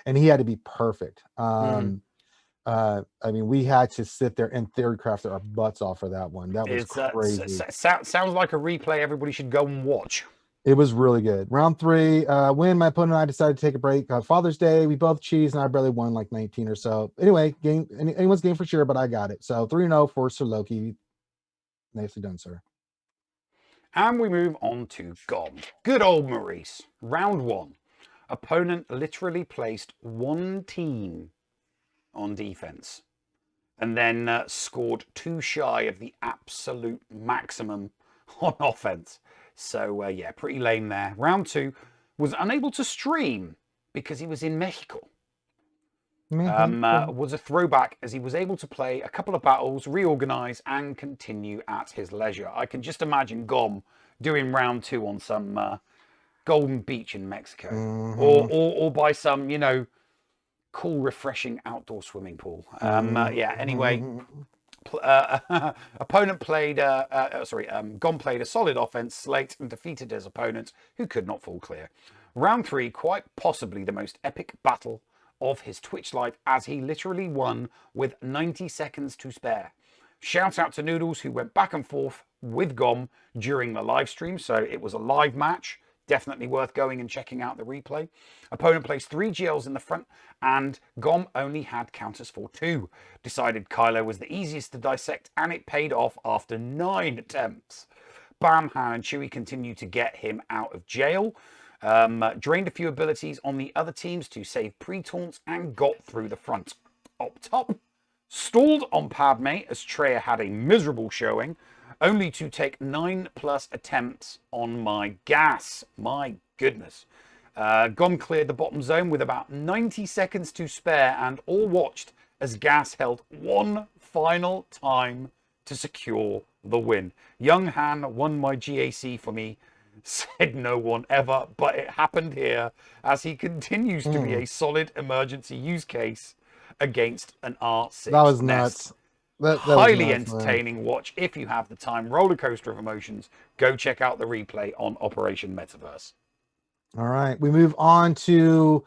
and he had to be perfect. I mean, we had to sit there and theory craft our butts off for that one. That was crazy. Sounds like a replay everybody should go and watch. It was really good. Round 3, when my opponent and I decided to take a break. Father's Day, we both cheesed, and I barely won like 19 or so. Anyway, anyone's game for sure, but I got it. So 3-0 for Sir Loki. Nicely done, sir. And we move on to GOM. Good old Maurice. Round 1. Opponent literally placed 1 team on defense and then scored 2 shy of the absolute maximum on offense. So yeah, pretty lame there. Round 2, was unable to stream because he was in Mexico. Was a throwback, as he was able to play a couple of battles, reorganize, and continue at his leisure. I can just imagine GOM doing round 2 on some Golden Beach in Mexico, or by some, you know, cool, refreshing outdoor swimming pool. Yeah. Anyway, opponent played. GOM played a solid offense slate and defeated his opponent, who could not fall clear. Round 3, quite possibly the most epic battle of his Twitch life, as he literally won with 90 seconds to spare. Shout out to Noodles, who went back and forth with GOM during the live stream, so it was a live match. Definitely worth going and checking out the replay. Opponent placed 3 GLs in the front, and GOM only had counters for 2. Decided Kylo was the easiest to dissect, and it paid off after 9 attempts. Bam, Han, and Chewie continued to get him out of jail. Drained a few abilities on the other teams to save pre-taunts, and got through the front. Up top, stalled on Padme, as Traya had a miserable showing, only to take 9+ attempts on my gas. My goodness. GOM cleared the bottom zone with about 90 seconds to spare, and all watched as gas held 1 final time to secure the win. Young Han won my GAC for me, said no one ever, but it happened here, as he continues to be a solid emergency use case against an R6. That was nest. nuts. That Highly was nuts, entertaining watch if you have the time. Roller coaster of emotions. Go check out the replay on Operation Metaverse. All right, we move on to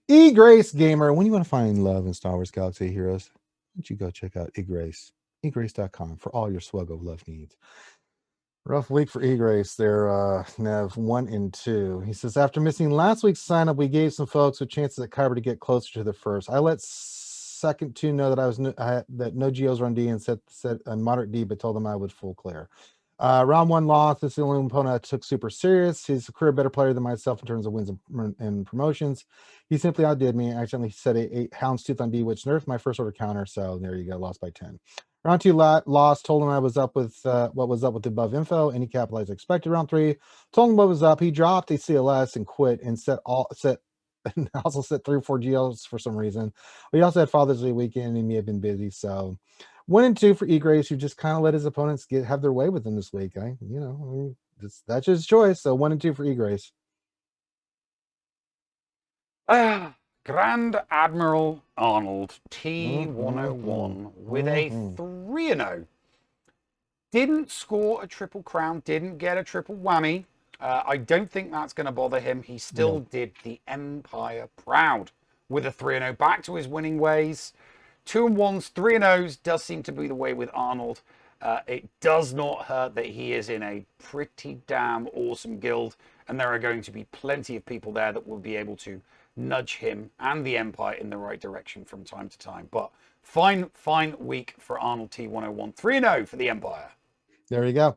Egress Gamer. When you want to find love in Star Wars Galaxy Heroes, why don't you go check out Egress, egress.com, for all your SWGOH love needs. Rough week for Egress there, Nev, 1 and 2. He says, after missing last week's sign up, we gave some folks with chances at Kyber to get closer to the first. I let second 2 know that that no GOs were on D, and set a moderate D, but told them I would full clear. Round 1 loss. This is the only opponent I took super serious. He's a career better player than myself in terms of wins and promotions. He simply outdid me. Accidentally set a Houndstooth on D, which nerfed my first order counter. So there you go, lost by 10. Round 2 loss. Told him I was up with what was up with the above info, and he capitalized expected. Round 3, told him what was up. He dropped a CLS and quit, and and also set 3 or 4 GLs for some reason. We also had Father's Day weekend, and he may have been busy. So 1 and 2 for Egress, who just kind of let his opponents have their way with him this week. That's his choice. So 1 and 2 for Egress. Grand Admiral Arnold T101 with a 3-0. Didn't score a triple crown, didn't get a triple whammy. I don't think that's going to bother him. He still did the Empire proud with a 3-0, back to his winning ways. 2-1s, 3-0s does seem to be the way with Arnold. It does not hurt that he is in a pretty damn awesome guild, and there are going to be plenty of people there that will be able to nudge him and the Empire in the right direction from time to time. But fine week for Arnold T101. 3-0 for the Empire. There you go.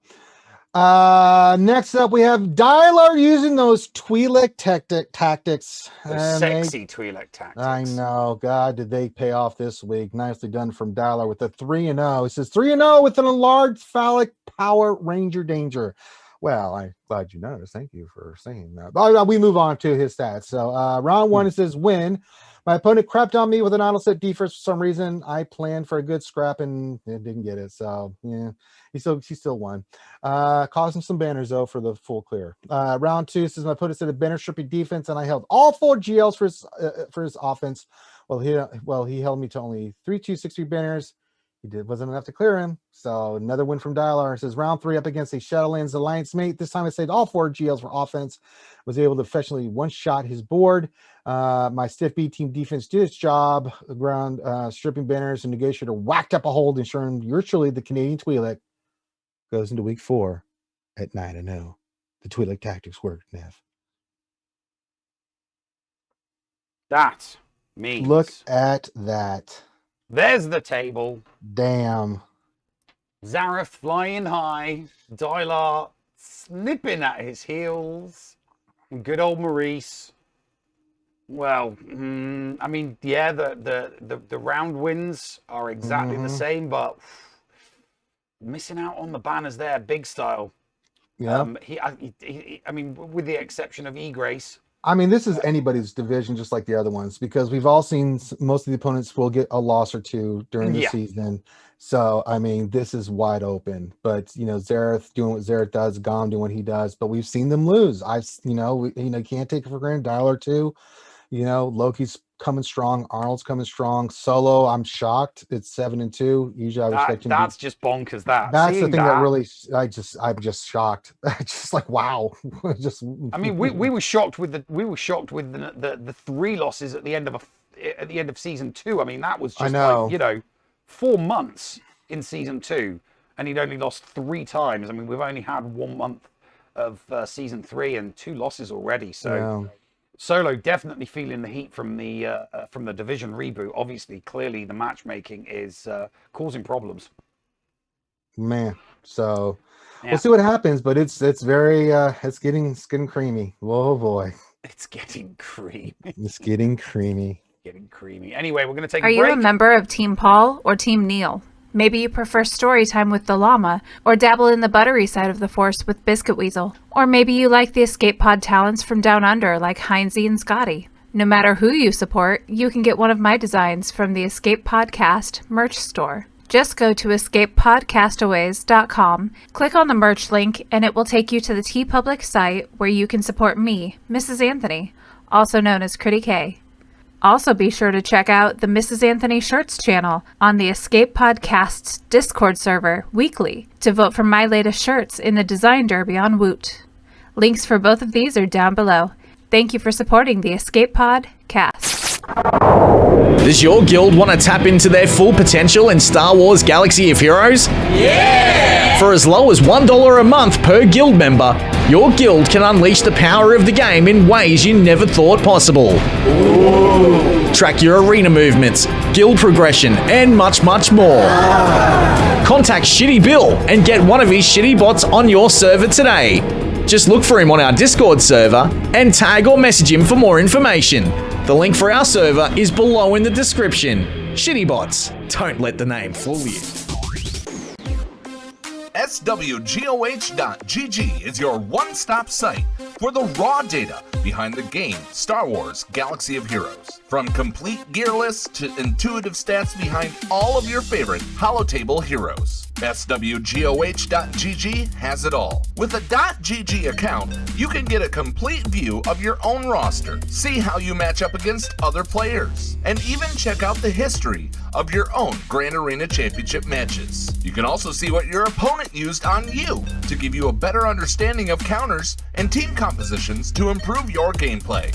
Next up, we have Dialer using those Twi'lek tactics. Those sexy Twi'lek tactics. I know. God, did they pay off this week. Nicely done from Dialer with a 3-0. It says 3-0 with an enlarged phallic power ranger danger. Well, I'm glad you noticed. Thank you for saying that. But we move on to his stats. So round one, it says win. My opponent crapped on me with an auto set defense for some reason. I planned for a good scrap and didn't get it. So yeah, he still won. Caused him some banners though for the full clear. Round two says my opponent set a banner stripping defense and I held all 4 GLs for his offense. Well, he held me to only 3-2-6-3 banners. Wasn't enough to clear him. So another win from Dialar. It says round 3 up against a Shadowlands Alliance mate. This time I saved all 4 GLs for offense. Was able to effectively one-shot his board. My stiff B team defense did its job. Ground stripping banners and negotiator whacked up a hold, ensuring virtually the Canadian Twi'lek goes into week 4 at 9-0. The Twi'lek tactics worked, Nev. That means... Look at that. There's the table. Damn. Zareth flying high. Dylar snipping at his heels. And good old Maurice. Well, I mean, yeah, the round wins are exactly the same, but missing out on the banners there, big style. Yeah. I mean, with the exception of Egress. I mean, this is anybody's division, just like the other ones, because we've all seen most of the opponents will get a loss or two during the season. So, I mean, this is wide open. But Zareth doing what Zareth does, Gom doing what he does. But we've seen them lose. Can't take it for granted. Dialer too. Loki's coming strong. Arnold's coming strong. Solo, I'm shocked. It's 7-2. Usually, I was expecting. That's just bonkers. That's the thing that really. I'm just shocked. Just like wow. I mean, we were shocked with the 3 losses at the end of season 2. I mean, that was just like 4 months in season 2, and he'd only lost 3 times. I mean, we've only had 1 month of season 3 and 2 losses already. So. Solo definitely feeling the heat from the division reboot. Obviously, clearly the matchmaking is causing problems. Man, so we'll see what happens, but it's very it's getting creamy. Whoa boy, it's getting creamy. It's getting creamy. Getting creamy. Anyway, we're going to take a break. Are you a member of Team Paul or Team Neil? Maybe you prefer story time with the llama, or dabble in the buttery side of the force with Biscuit Weasel. Or maybe you like the escape pod talents from Down Under like Heinzie and Scotty. No matter who you support, you can get one of my designs from the Escape Podcast merch store. Just go to escapepodcastaways.com, click on the merch link, and it will take you to the TeePublic site where you can support me, Mrs. Anthony, also known as Critty K. Also be sure to check out the Mrs. Anthony Shirts channel on the Escape Podcast's Discord server weekly to vote for my latest shirts in the Design Derby on Woot. Links for both of these are down below. Thank you for supporting the Escape Podcast. Does your guild want to tap into their full potential in Star Wars Galaxy of Heroes? Yeah! For as low as $1 a month per guild member, your guild can unleash the power of the game in ways you never thought possible. Ooh. Track your arena movements, guild progression, and much, much more. Contact Shitty Bill and get one of his shitty bots on your server today. Just look for him on our Discord server and tag or message him for more information. The link for our server is below in the description. Shitty bots, don't let the name fool you. SWGOH.GG is your one-stop site for the raw data behind the game Star Wars Galaxy of Heroes. From complete gear lists to intuitive stats behind all of your favorite holotable heroes. SWGOH.GG has it all. With a .GG account, you can get a complete view of your own roster, see how you match up against other players, and even check out the history of your own Grand Arena Championship matches. You can also see what your opponent used on you to give you a better understanding of counters and team compositions to improve your gameplay.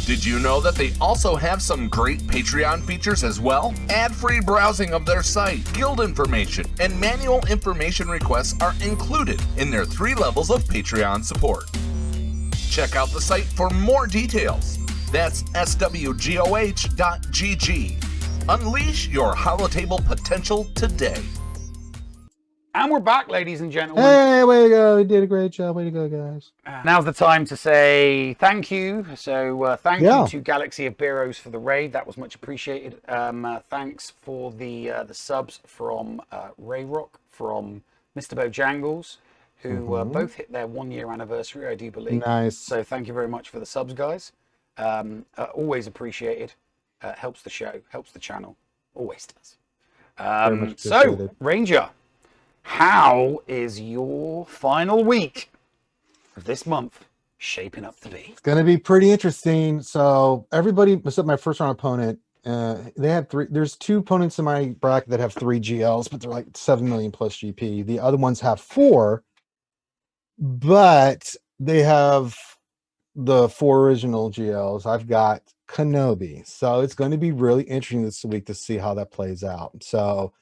Did you know that they also have some great Patreon features as well? Ad-free browsing of their site, guild information, and manual information requests are included in their 3 levels of Patreon support. Check out the site for more details. That's SWGOH.GG. Unleash your holotable potential today. And we're back, ladies and gentlemen. Hey, way to go. We did a great job. Way to go, guys. Now's the time to say thank you. So thank you to Galaxy of Heroes for the raid. That was much appreciated. Thanks for the subs from Rayrock, from Mr. Bojangles, who both hit their 1 year anniversary, I do believe. Nice. So thank you very much for the subs, guys. Always appreciated. Helps the show, helps the channel. Always does. Very much So, appreciated. Ranger, how is your final week of this month shaping up to be? It's going to be pretty interesting. So everybody, except my first round opponent, they had three. There's two opponents in my bracket that have 3 GLs, but they're like 7 million plus GP. The other ones have 4, but they have the 4 original GLs. I've got Kenobi, so it's going to be really interesting this week to see how that plays out. So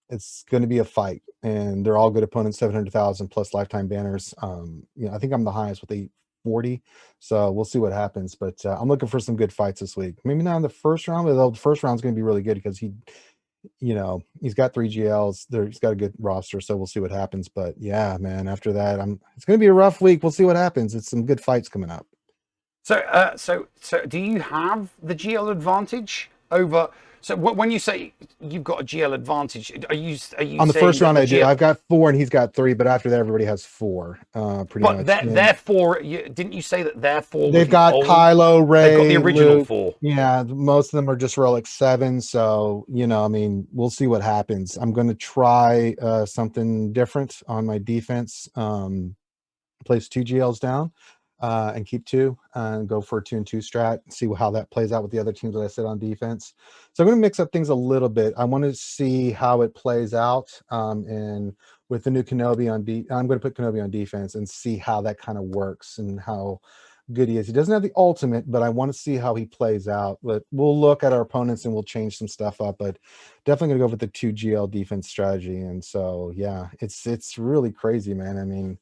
it's going to be a fight, and they're all good opponents. 700,000 plus lifetime banners. I think I'm the highest with 840, so we'll see what happens. But I'm looking for some good fights this week. Maybe not in the first round, but the first round is going to be really good because he's got 3 GLs. He's got a good roster, so we'll see what happens. But yeah, man, after that, it's going to be a rough week. We'll see what happens. It's some good fights coming up. So do you have the GL advantage over? So when you say you've got a GL advantage, are you on the first round? I do. GL... I've got 4 and he's got 3, but after that, everybody has 4. Pretty much. But therefore, didn't you say that therefore they've got Kylo, Rey, they've got the original Luke. 4? Yeah, most of them are just Relic 7. So we'll see what happens. I'm going to try something different on my defense. Place 2 GLs down. And keep 2 and go for a 2 and 2 strat, see how that plays out with the other teams that I said on defense. So I'm going to mix up things a little bit. I want to see how it plays out. And with the new Kenobi I'm going to put Kenobi on defense and see how that kind of works and how good he is. He doesn't have the ultimate, but I want to see how he plays out. But we'll look at our opponents and we'll change some stuff up. But definitely going to go with the 2 GL defense strategy. And so yeah, it's really crazy, man. I mean.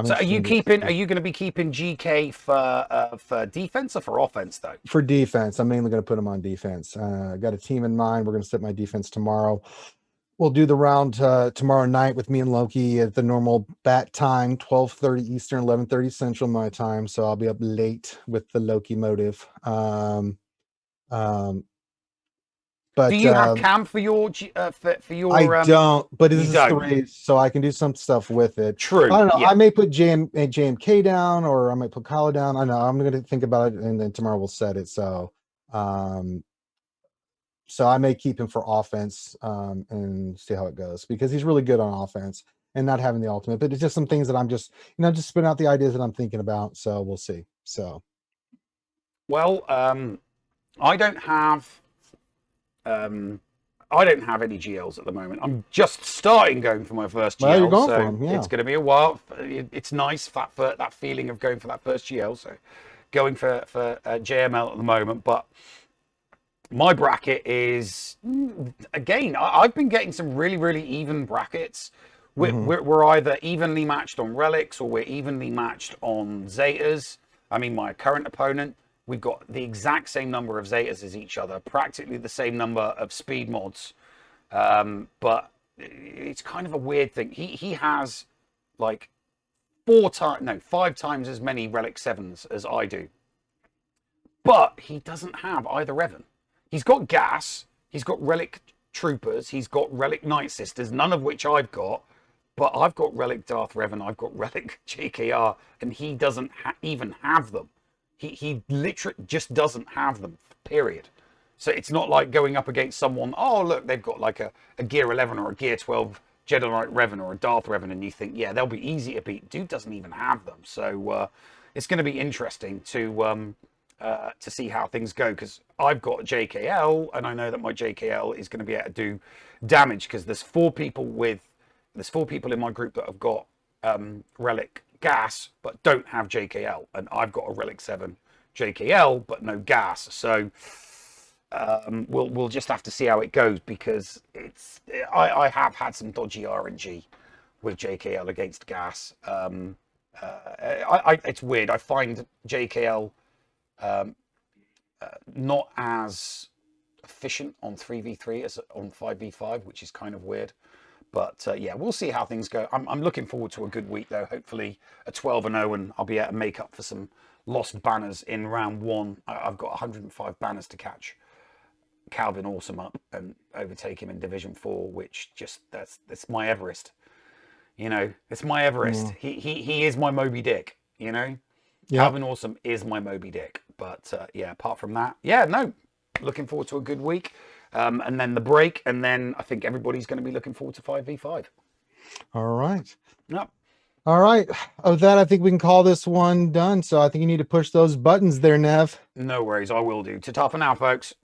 So are you going to be keeping GK for defense or for offense though? For defense, I'm mainly going to put him on defense. I got a team in mind. We're going to set my defense tomorrow. We'll do the round tomorrow night with me and Loki at the normal bat time, 12:30 Eastern, 11:30 Central my time. So I'll be up late with the Loki motive. But do you have cam for your I don't, but this is the race, so I can do some stuff with it. True. I don't know. Yeah. I may put JMK down, or I might put Kala down. I don't know. I'm going to think about it, and then tomorrow we'll set it. So, so I may keep him for offense and see how it goes because he's really good on offense and not having the ultimate. But it's just some things that I'm just just spitting out the ideas that I'm thinking about. So we'll see. So, well, I don't have any GLs at the moment. I'm just starting going for my first GL. Well, you're going so for them, yeah. It's going to be a while. It's nice that feeling of going for that first GL. So going for JML at the moment, but my bracket is again. I've been getting some really even brackets. We're either evenly matched on relics or we're evenly matched on Zetas. I mean, my current opponent. We've got the exact same number of Zetas as each other, practically the same number of speed mods. But it's kind of a weird thing. He has like 5 times as many Relic 7s as I do. But he doesn't have either Revan. He's got Gas, he's got Relic Troopers, he's got Relic Night Sisters, none of which I've got. But I've got Relic Darth Revan, I've got Relic JKR, and he doesn't even have them. He literally just doesn't have them, period. So it's not like going up against someone, oh, look, they've got like a Gear 11 or a Gear 12 Jedi Knight Revan or a Darth Revan, and you think, yeah, they'll be easy to beat. Dude doesn't even have them. So it's going to be interesting to see how things go, because I've got a JKL, and I know that my JKL is going to be able to do damage, because there's 4 people in my group that have got Relic Gas but don't have JKL, and I've got a Relic 7 JKL but no Gas. So we'll just have to see how it goes, because I have had some dodgy RNG with JKL against Gas. It's weird. I find JKL not as efficient on 3v3 as on 5v5, which is kind of weird. But yeah, we'll see how things go. I'm looking forward to a good week, though. Hopefully a 12-0, and I'll be able to make up for some lost banners in round 1. I've got 105 banners to catch Calvin Awesome up and overtake him in Division 4, which just that's my Everest. You know, it's my Everest. He is my Moby Dick. You know, Calvin Awesome is my Moby Dick. But yeah, apart from that, yeah, no, looking forward to a good week. And then the break, and then I think everybody's going to be looking forward to 5v5. All right. Yep. All right. Of that, I think we can call this one done. So I think you need to push those buttons there, Nev. No worries, I will do. Ta-ta for now, folks.